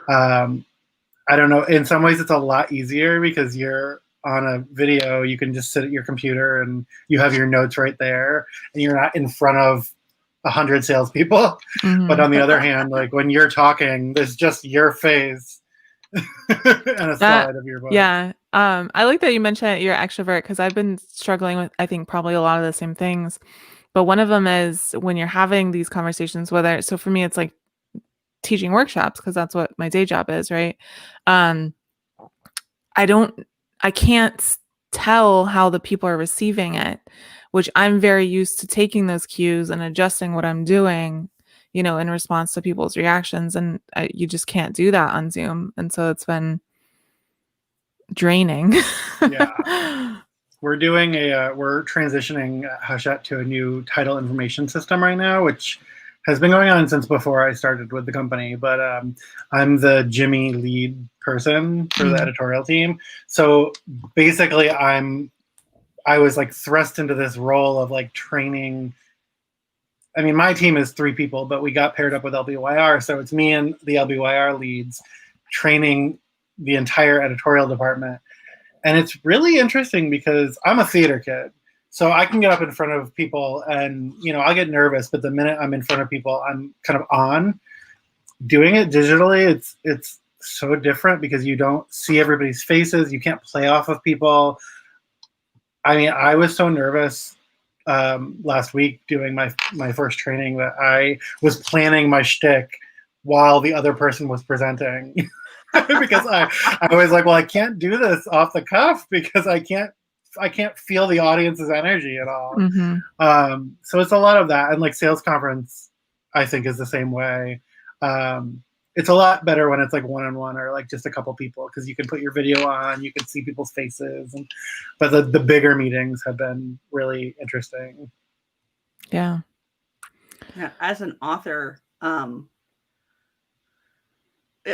I don't know, in some ways it's a lot easier because you're on a video, you can just sit at your computer and you have your notes right there and you're not in front of 100 salespeople. But on the other hand, like when you're talking, there's just your face and a slide of your book. Yeah. I like that you mentioned that you're an extrovert, because I've been struggling with, I think, probably a lot of the same things. But one of them is when you're having these conversations, so for me, it's like teaching workshops, because that's what my day job is, right? I can't tell how the people are receiving it, which I'm very used to taking those cues and adjusting what I'm doing, you know, in response to people's reactions. And you just can't do that on Zoom. And so it's been draining. Yeah. We're transitioning Hachette to a new title information system right now, which has been going on since before I started with the company. But I'm the Jimmy lead person for the editorial team. So basically I was like thrust into this role of like training. I mean, my team is 3 people, but we got paired up with LBYR. So it's me and the LBYR leads training the entire editorial department. And it's really interesting because I'm a theater kid. So I can get up in front of people and, you know, I'll get nervous, but the minute I'm in front of people, I'm kind of on. Doing it digitally, it's so different because you don't see everybody's faces. You can't play off of people. I mean, I was so nervous last week doing my first training that I was planning my shtick while the other person was presenting. Because I was like, well, I can't do this off the cuff because I can't feel the audience's energy at all. So it's a lot of that. And like sales conference, I think is the same way. It's a lot better when it's like one-on-one or like just a couple people because you can put your video on, you can see people's faces. But the bigger meetings have been really interesting. Yeah. As an author,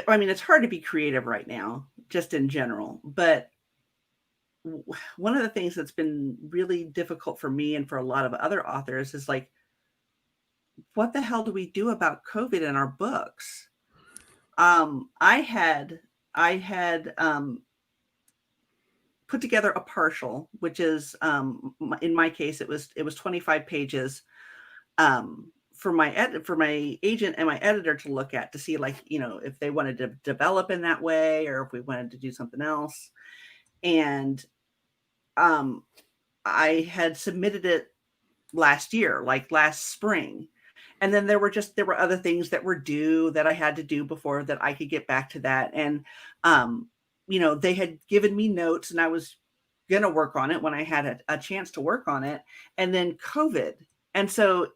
I mean, it's hard to be creative right now, just in general. But one of the things that's been really difficult for me and for a lot of other authors is like, what the hell do we do about COVID in our books? I had put together a partial, which is in my case, it was 25 pages. For my agent and my editor to look at to see, like, you know, if they wanted to develop in that way or if we wanted to do something else. And I had submitted it last year, like last spring. And then there were other things that were due that I had to do before that I could get back to that. And, you know, they had given me notes and I was going to work on it when I had a chance to work on it. And then COVID. And so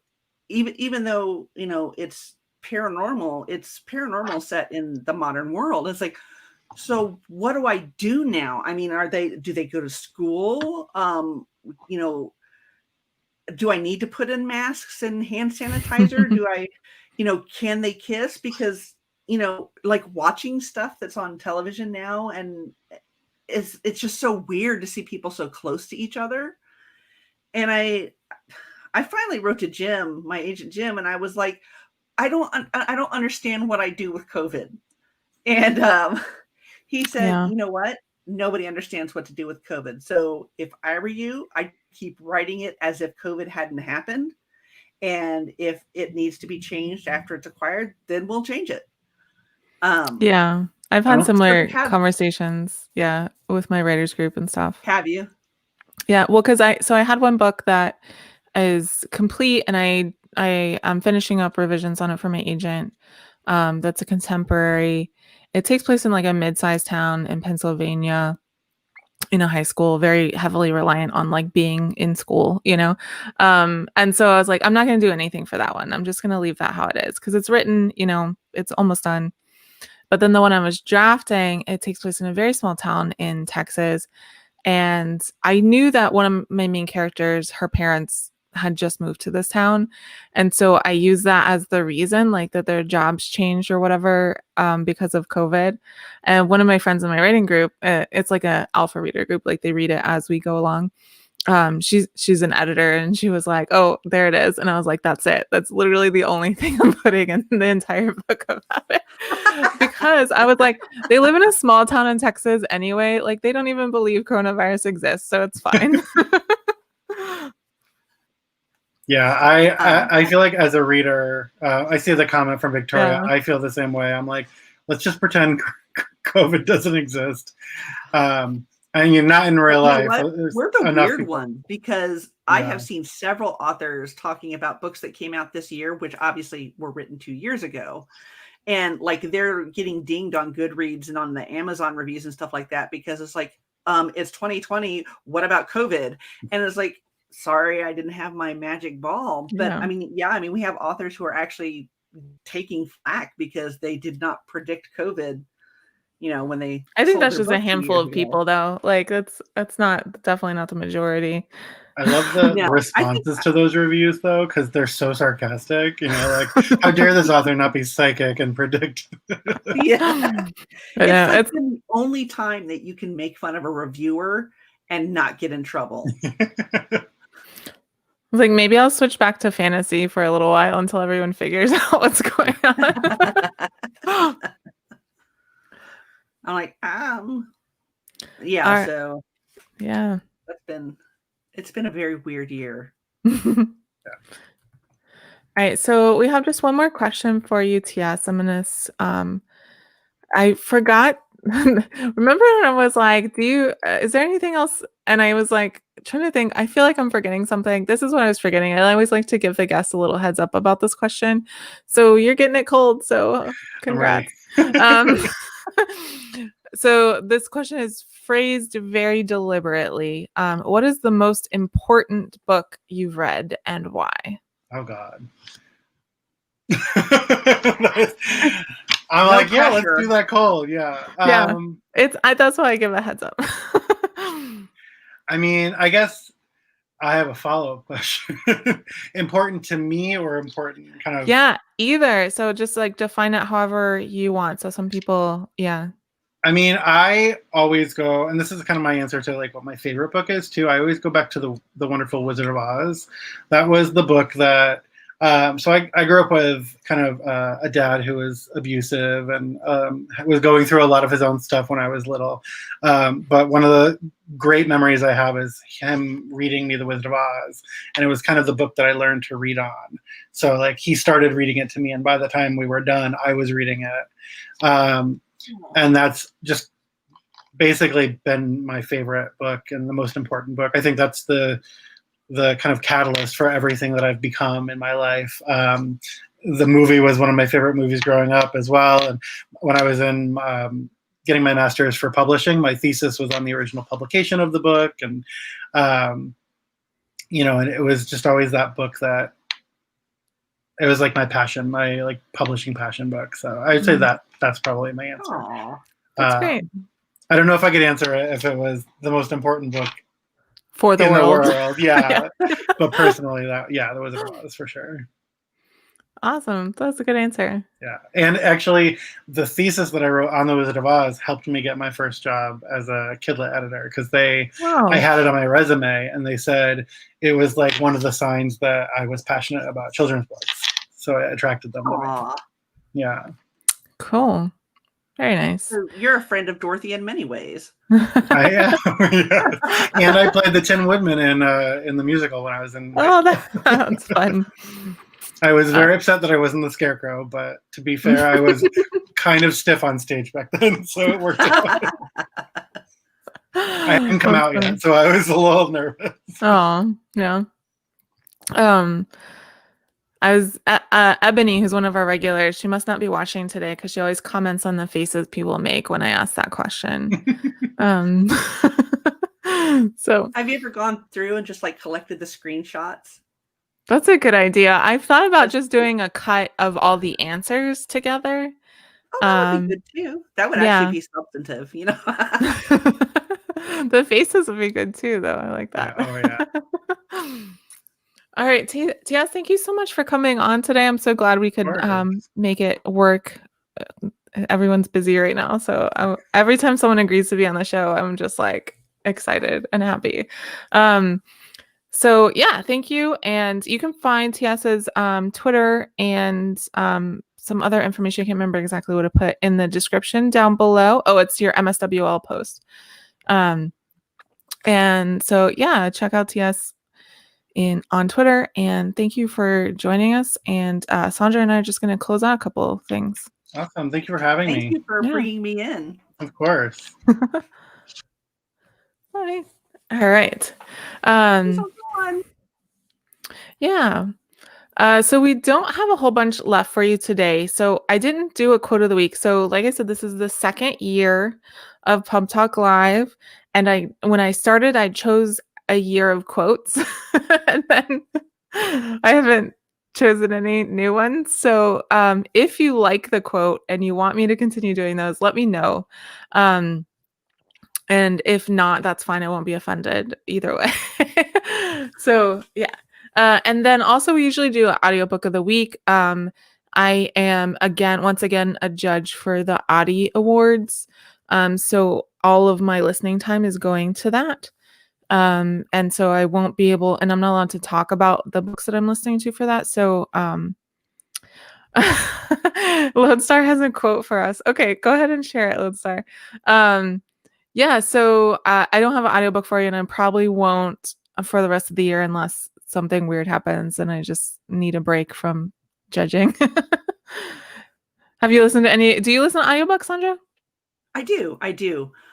even though, you know, it's paranormal set in the modern world. It's like, so what do I do now? I mean, do they go to school? You know, do I need to put in masks and hand sanitizer? Do I, you know, can they kiss? Because, you know, like watching stuff that's on television now and it's just so weird to see people so close to each other. And I finally wrote to Jim, my agent Jim, and I was like, I don't understand what I do with COVID. And he said, You know what? Nobody understands what to do with COVID. So if I were you, I'd keep writing it as if COVID hadn't happened. And if it needs to be changed after it's acquired, then we'll change it. Yeah. I've had similar conversations, with my writers group and stuff. Have you? Yeah. Well, because I had one book that is complete and I am finishing up revisions on it for my agent. That's a contemporary. It takes place in like a mid-sized town in Pennsylvania in a high school, very heavily reliant on like being in school, you know? And so I was like, I'm not going to do anything for that one. I'm just going to leave that how it is because it's written, you know, it's almost done. But then the one I was drafting, it takes place in a very small town in Texas. And I knew that one of my main characters, her parents had just moved to this town. And so I used that as the reason, like that their jobs changed or whatever because of COVID. And one of my friends in my writing group, it's like a alpha reader group, like they read it as we go along. She's an editor and she was like, oh, there it is. And I was like, that's it. That's literally the only thing I'm putting in the entire book about it. Because I was like, they live in a small town in Texas anyway. Like they don't even believe coronavirus exists. So it's fine. Yeah, I feel like as a reader, I see the comment from Victoria. I feel the same way. I'm like, let's just pretend COVID doesn't exist. And you're not in real life. We're the weird one because I have seen several authors talking about books that came out this year, which obviously were written 2 years ago. And like they're getting dinged on Goodreads and on the Amazon reviews and stuff like that because it's like, it's 2020. What about COVID? And it's like, sorry, I didn't have my magic ball. But I mean, we have authors who are actually taking flack because they did not predict COVID, when they I think sold that's their just a book 2 handful years of ago. people, though. Like, that's definitely not the majority. I love the No, I think responses to those reviews, though, because they're so sarcastic. Like, how dare this author not be psychic and predict? Yeah. I know, It's like the only time that you can make fun of a reviewer and not get in trouble. like, maybe I'll switch back to fantasy for a little while until everyone figures out what's going on. I'm like, yeah, All right. so Yeah. it's been a very weird year. All right, so we have just one more question for you, TS. I forgot. Remember when I was like, is there anything else? And I was like, trying to think, I feel like I'm forgetting something. This is what I was forgetting. I always like to give the guests a little heads up about this question. So you're getting it cold, so congrats. So this question is phrased very deliberately. What is the most important book you've read and why? Oh, God. I'm No like, yeah, let's pressure. do that cold. Yeah. Yeah. That's why I give a heads up. I mean, I guess I have a follow-up question. Important to me or important kind of? Yeah, either. So just like define it however you want. So some people, yeah. I mean, I always go, and this is kind of my answer to like what my favorite book is too. I always go back to the Wonderful Wizard of Oz. That was the book that. So I grew up with kind of a dad who was abusive and was going through a lot of his own stuff when I was little. But one of the great memories I have is him reading me The Wizard of Oz. And it was kind of the book that I learned to read on. So like he started reading it to me. And by the time we were done, I was reading it. And that's just basically been my favorite book and the most important book. I think that's the kind of catalyst for everything that I've become in my life. The movie was one of my favorite movies growing up as well. And when I was in getting my master's for publishing, my thesis was on the original publication of the book. And, and it was just always that book that it was like my passion, my like publishing passion book. So I'd say that's probably my answer. Aww, that's great. I don't know if I could answer it if it was the most important book for the world. Yeah. But personally, The Wizard of Oz for sure. Awesome. That's a good answer. Yeah. And actually, the thesis that I wrote on The Wizard of Oz helped me get my first job as a Kidlit editor because I had it on my resume and they said it was like one of the signs that I was passionate about children's books. So it attracted them to me. Yeah. Cool. Very nice. So you're a friend of Dorothy in many ways. I am. Yeah. And I played the Tin Woodman in the musical when I was in. Oh, that's fun. I was very upset that I wasn't the Scarecrow, but to be fair, I was kind of stiff on stage back then, so it worked out. I hadn't come out yet, so I was a little nervous. Oh, yeah. I was Ebony, who's one of our regulars. She must not be watching today because she always comments on the faces people make when I ask that question. So, have you ever gone through and just like collected the screenshots? That's a good idea. I've thought about just doing a cut of all the answers together. Oh, that would be good too. That would actually be substantive, The faces would be good too, though. I like that. Yeah. Oh, yeah. All right, Tias, thank you so much for coming on today. I'm so glad we could make it work. Everyone's busy right now, so every time someone agrees to be on the show, I'm just like excited and happy. So yeah, thank you. And you can find Tias's Twitter and some other information. I can't remember exactly what to put in the description down below. Oh, it's your MSWL post. And so yeah, check out Tias on Twitter. And thank you for joining us. And Saundra and I are just going to close out a couple of things. Awesome. Thank you for having me. Thank you for bringing me in. Of course. All right. Yeah. So we don't have a whole bunch left for you today. So I didn't do a quote of the week. So like I said, this is the second year of PubTalk Live. And when I started, I chose a year of quotes. And then I haven't chosen any new ones. So if you like the quote and you want me to continue doing those, let me know. And if not, that's fine. I won't be offended either way. So yeah. And then also we usually do an audiobook of the week. I am once again a judge for the Audie Awards. So all of my listening time is going to that. And so I won't be able, and I'm not allowed to talk about the books that I'm listening to for that. So Lodestar has a quote for us. Okay, go ahead and share it, Lodestar. Yeah, so I don't have an audiobook for you, and I probably won't for the rest of the year unless something weird happens and I just need a break from judging. Have you listened to any? Do you listen to audiobooks, Saundra? I do.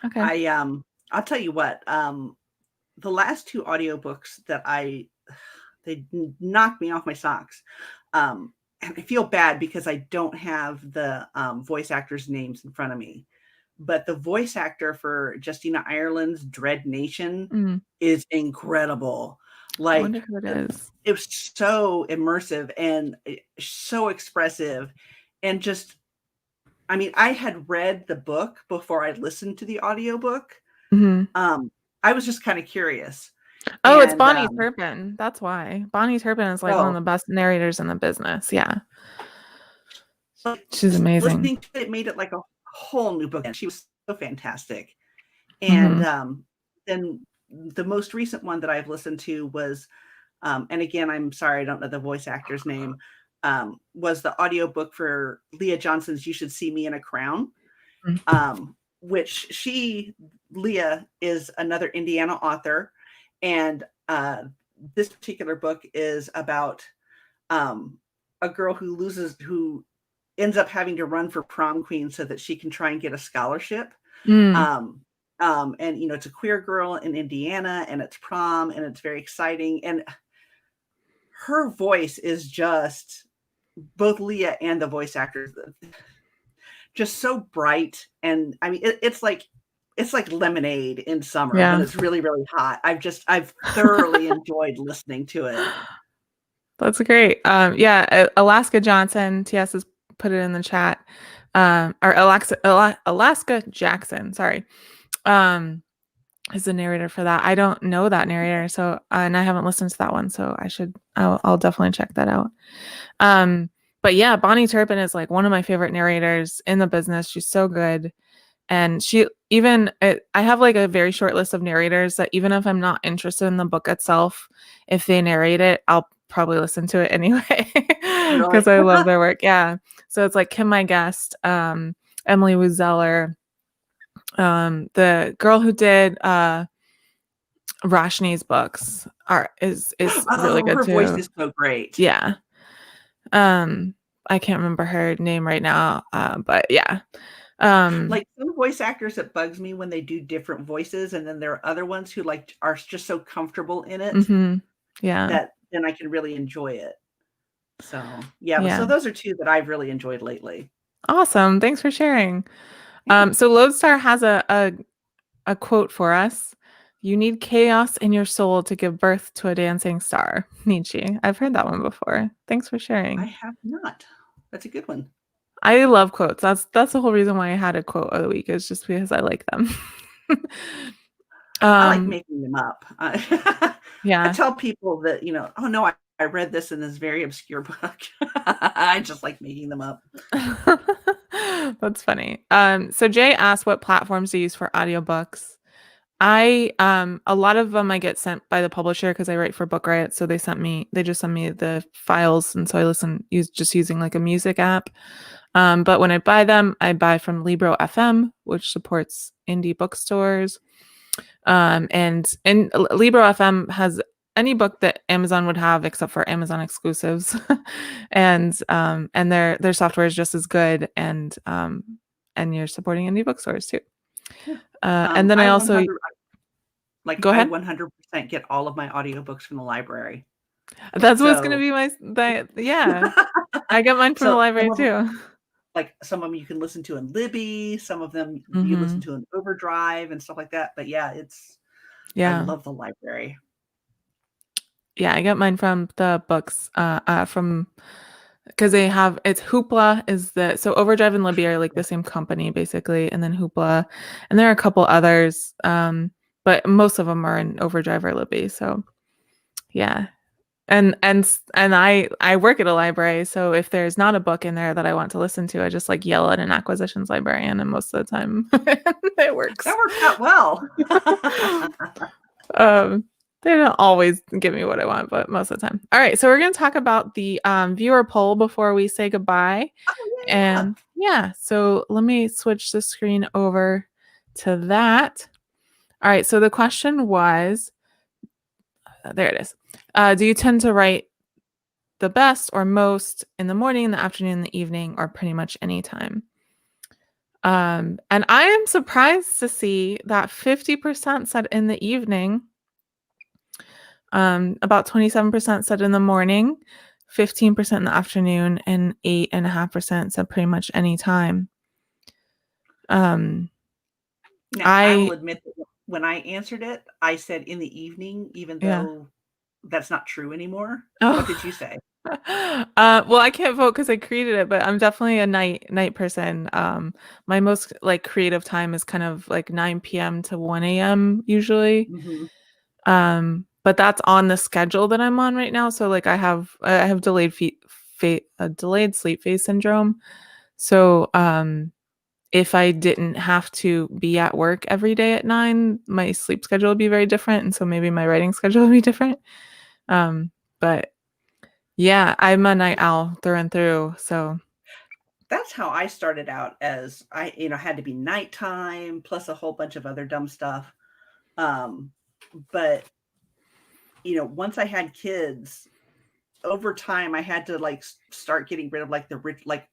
Okay. I'll tell you what. The last 2 audiobooks that they knocked me off my socks. And I feel bad because I don't have the voice actors' names in front of me. But the voice actor for Justina Ireland's Dread Nation is incredible. I wonder who it is. It was so immersive and so expressive. And just, I mean, I had read the book before I listened to the audiobook. I was just kind of curious. Oh, it's Bonnie Turpin. That's why. Bonnie Turpin is like one of the best narrators in the business. Yeah. She's amazing. Listening to it made it like a whole new book. And she was so fantastic. And then the most recent one that I've listened to was, and again, I'm sorry, I don't know the voice actor's name, was the audiobook for Leah Johnson's You Should See Me in a Crown, which Leah is another Indiana author. And this particular book is about a girl who ends up having to run for prom queen so that she can try and get a scholarship. And it's a queer girl in Indiana, and it's prom, and it's very exciting. And her voice is just, both Leah and the voice actors, just so bright. And I mean, it's like lemonade in summer when it's really, really hot. I've thoroughly enjoyed listening to it. That's great. Alaska Johnson, TS has put it in the chat. Or Alaska Jackson, sorry. Is the narrator for that. I don't know that narrator, so and I haven't listened to that one, so I'll definitely check that out. But yeah, Bonnie Turpin is like one of my favorite narrators in the business. She's so good. And I have like a very short list of narrators that even if I'm not interested in the book itself, if they narrate it, I'll probably listen to it anyway because I love their work. Yeah. So it's like Kim My Guest, Emily Wuzeller, the girl who did Roshni's books is really good her too. Voice is so great. Yeah. I can't remember her name right now, but yeah. Like some voice actors, it bugs me when they do different voices, and then there are other ones who like are just so comfortable in it that then I can really enjoy it. So so those are 2 that I've really enjoyed lately. Awesome. Thanks for sharing. So Lodestar has a quote for us. You need chaos in your soul to give birth to a dancing star. Nietzsche. I've heard that one before. Thanks for sharing. I have not. That's a good one. I love quotes. That's the whole reason why I had a quote of the week, is just because I like them. I like making them up. Yeah. I tell people that, oh no, I read this in this very obscure book. I just like making them up. That's funny. So Jay asked what platforms to use for audiobooks. A lot of them I get sent by the publisher because I write for Book Riot. So they just send me the files. And so I using like a music app. But when I buy them, I buy from Libro FM, which supports indie bookstores. And Libro FM has any book that Amazon would have except for Amazon exclusives. and their software is just as good, and you're supporting indie bookstores too. And then I also go ahead. I 100% get all of my audiobooks from the library. That's what's going to be I get mine from the library too. Like some of them you can listen to in Libby, some of them you listen to in Overdrive and stuff like that. But I love the library. Yeah, I get mine from the books, from because they have it's Hoopla is so Overdrive and Libby are like the same company basically, and then Hoopla, and there are a couple others, but most of them are in Overdrive or Libby. So yeah, and I work at a library, so if there's not a book in there that I want to listen to, I just like yell at an acquisitions librarian, and most of the time it works. That works out well. They don't always give me what I want, but most of the time. All right, so we're going to talk about the viewer poll before we say goodbye. Oh, yeah. And yeah, so let me switch the screen over to that. All right, so the question was, there it is. Do you tend to write the best or most in the morning, in the afternoon, in the evening, or pretty much any time? And I am surprised to see that 50% said in the evening. About 27% said in the morning, 15% in the afternoon, and 8.5% said pretty much any time. Now, I will admit that when I answered it, I said in the evening, even though that's not true anymore. Oh. What did you say? Well, I can't vote because I created it, but I'm definitely a night person. My most like creative time is kind of like 9 p.m. to 1 a.m. usually. Mm-hmm. But that's on the schedule that I'm on right now. So like I have delayed delayed sleep phase syndrome. So if I didn't have to be at work every day at 9, my sleep schedule would be very different, and so maybe my writing schedule would be different. But yeah, I'm a night owl through and through. So that's how I started out, as I had to be nighttime plus a whole bunch of other dumb stuff. But once I had kids, over time I had to like start getting rid of like the rich, like,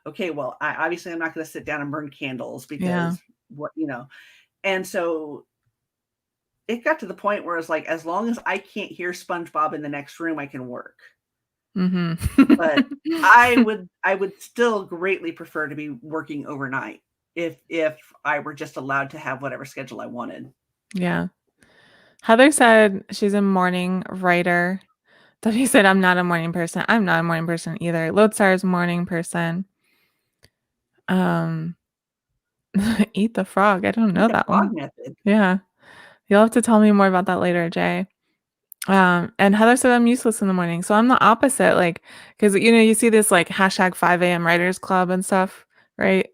okay, well, obviously I'm not going to sit down and burn candles because and so it got to the point where it's like, as long as I can't hear SpongeBob in the next room, I can work. Mm-hmm. But I would still greatly prefer to be working overnight if I were just allowed to have whatever schedule I wanted. Yeah. Heather said she's a morning writer. W said, I'm not a morning person. I'm not a morning person either. Lodestar is a morning person. Eat the frog. I don't know that one. Method. Yeah. You'll have to tell me more about that later, Jay. And Heather said I'm useless in the morning. So I'm the opposite. Like, because, you see this like hashtag 5 a.m. writers club and stuff, right?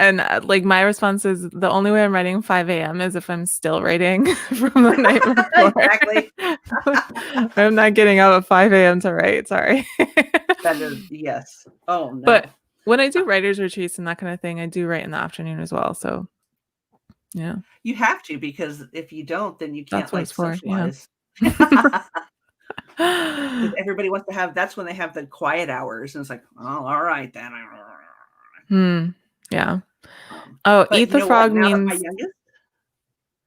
And like my response is the only way I'm writing 5 a.m. is if I'm still writing from the night before. Exactly. I'm not getting up at 5 a.m. to write. Sorry. That is, yes. Oh, no. But when I do writers retreats and that kind of thing, I do write in the afternoon as well. So, yeah. You have to, because if you don't, then you can't like socialize. Yeah. Everybody wants to have, that's when they have the quiet hours. And it's like, oh, all right, then. Yeah. Oh, eat the frog means. My youngest...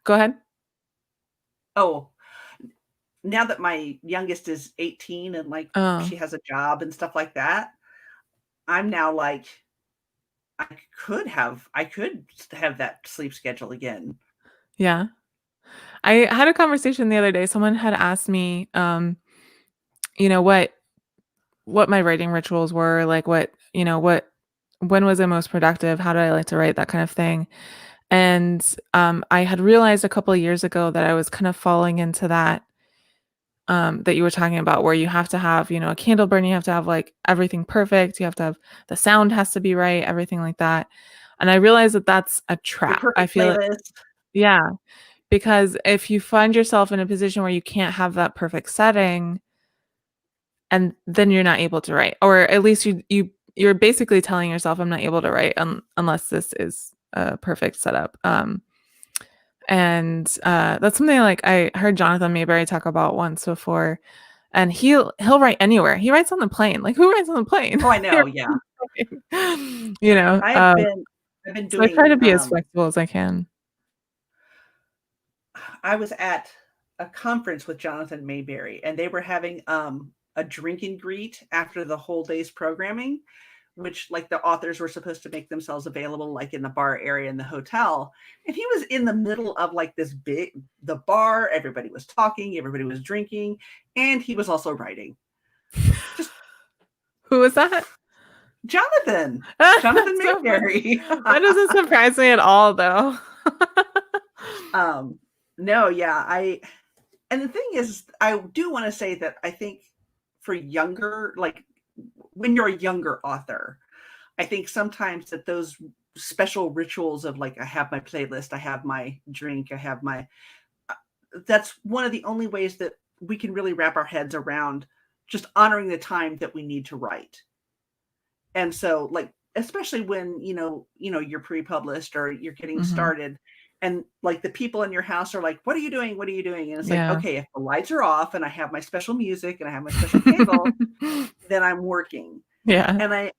Go ahead. Oh, now that my youngest is 18 and like she has a job and stuff like that, I'm now like, I could have that sleep schedule again. Yeah. I had a conversation the other day. Someone had asked me, what my writing rituals were, like when was I most productive? How did I like to write? That kind of thing. And I had realized a couple of years ago that I was kind of falling into that you were talking about, where you have to have, a candle burn, you have to have like everything perfect. You have to have, the sound has to be right, everything like that. And I realized that that's a trap. I feel yeah, because if you find yourself in a position where you can't have that perfect setting, and then you're not able to write, or at least you're basically telling yourself, I'm not able to write unless this is a perfect setup. And that's something like I heard Jonathan Mayberry talk about once before, and he'll write anywhere. He writes on the plane. Like, who writes on the plane? Oh, I know. Yeah. I've been doing. So I try to be as flexible as I can. I was at a conference with Jonathan Mayberry, and they were having a drink and greet after the whole day's programming, which like the authors were supposed to make themselves available like in the bar area in the hotel. And he was in the middle of like the bar, everybody was talking, everybody was drinking, and he was also writing. Who was that? Jonathan Mayberry. That doesn't surprise me at all, though. No, yeah, and the thing is, I do want to say that I think for younger, like when you're a younger author, I think sometimes that those special rituals of like, I have my playlist, I have my drink, I have my, that's one of the only ways that we can really wrap our heads around just honoring the time that we need to write. And so like, especially when, you're pre-published or you're getting started, and like the people in your house are like, what are you doing? What are you doing? And it's like, okay, if the lights are off and I have my special music and I have my special candle, then I'm working. Yeah. And I,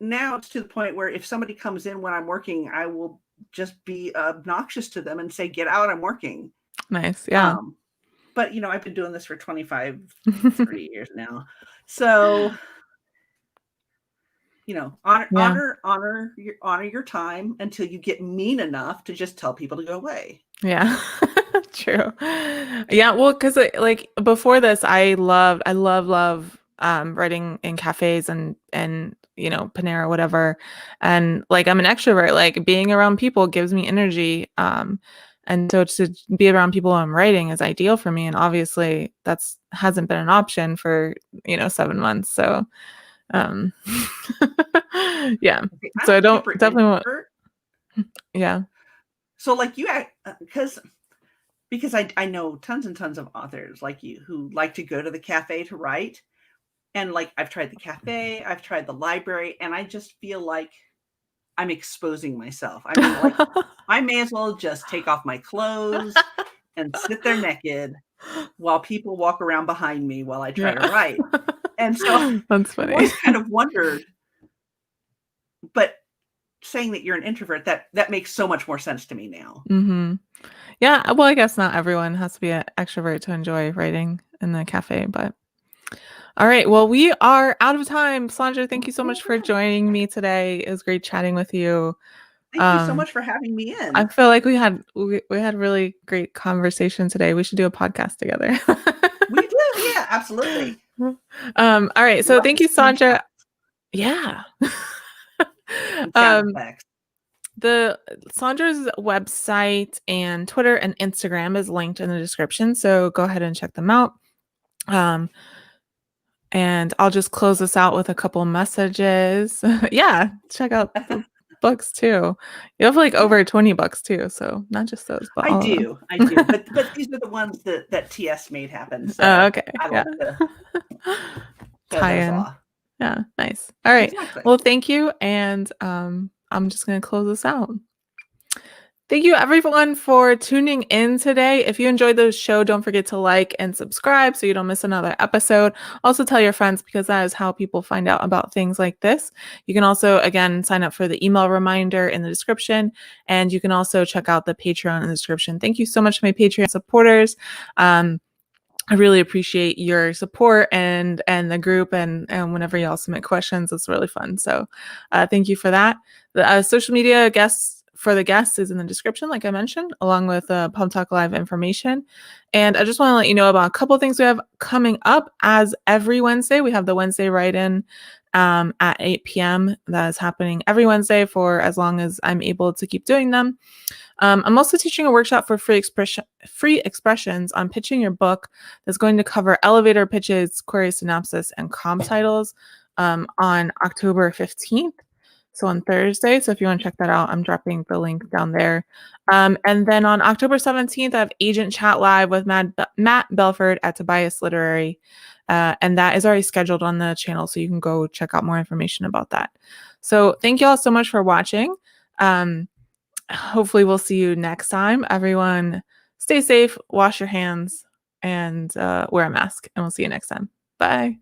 now it's to the point where if somebody comes in when I'm working, I will just be obnoxious to them and say, get out, I'm working. Nice. Yeah. But I've been doing this for 30 years now. So, honor your time until you get mean enough to just tell people to go away. Yeah. True. Yeah. Well, because like before this, I love writing in cafes and Panera, whatever. And like, I'm an extrovert, like being around people gives me energy. And so to be around people I'm writing is ideal for me. And obviously hasn't been an option for, 7 months. So, yeah. So I don't definitely want. Yeah. So like you, because I know tons and tons of authors like you who like to go to the cafe to write. And like, I've tried the cafe, I've tried the library, and I just feel like I'm exposing myself. I mean, like, I may as well just take off my clothes and sit there naked while people walk around behind me while I try to write. And so that's funny. I always kind of wondered, but saying that you're an introvert, that makes so much more sense to me now. Mm-hmm. Yeah. Well, I guess not everyone has to be an extrovert to enjoy writing in the cafe, but all right. Well, we are out of time. Saundra, thank you so much for joining me today. It was great chatting with you. Thank you so much for having me in. I feel like we had really great conversation today. We should do a podcast together. We do. Yeah, absolutely. All right. So thank you, Saundra. Yeah. The Saundra's website and Twitter and Instagram is linked in the description. So go ahead and check them out. And I'll just close this out with a couple messages. Yeah, check out the books too. You have like over 20 books too, so not just those. But I do. But these are the ones that TS made happen. So okay. I like to tie in. Yeah, nice. All right. Exactly. Well, thank you, and I'm just gonna close this out. Thank you everyone for tuning in today. If you enjoyed the show, don't forget to like and subscribe so you don't miss another episode. Also tell your friends because that is how people find out about things like this. You can also, again, sign up for the email reminder in the description, and you can also check out the Patreon in the description. Thank you so much to my Patreon supporters. I really appreciate your support and the group and whenever y'all submit questions, it's really fun. So thank you for that. The social media for the guests is in the description, like I mentioned, along with PubTalk Live information. And I just want to let you know about a couple of things we have coming up. As every Wednesday, we have the Wednesday write-in at 8 p.m. That is happening every Wednesday for as long as I'm able to keep doing them. I'm also teaching a workshop for free expressions on pitching your book that's going to cover elevator pitches, query synopsis, and comp titles on October 15th. So on Thursday. So if you want to check that out, I'm dropping the link down there. And then on October 17th, I have Agent Chat Live with Matt Belford at Tobias Literary. And that is already scheduled on the channel. So you can go check out more information about that. So thank you all so much for watching. Hopefully we'll see you next time. Everyone stay safe, wash your hands, and wear a mask. And we'll see you next time. Bye.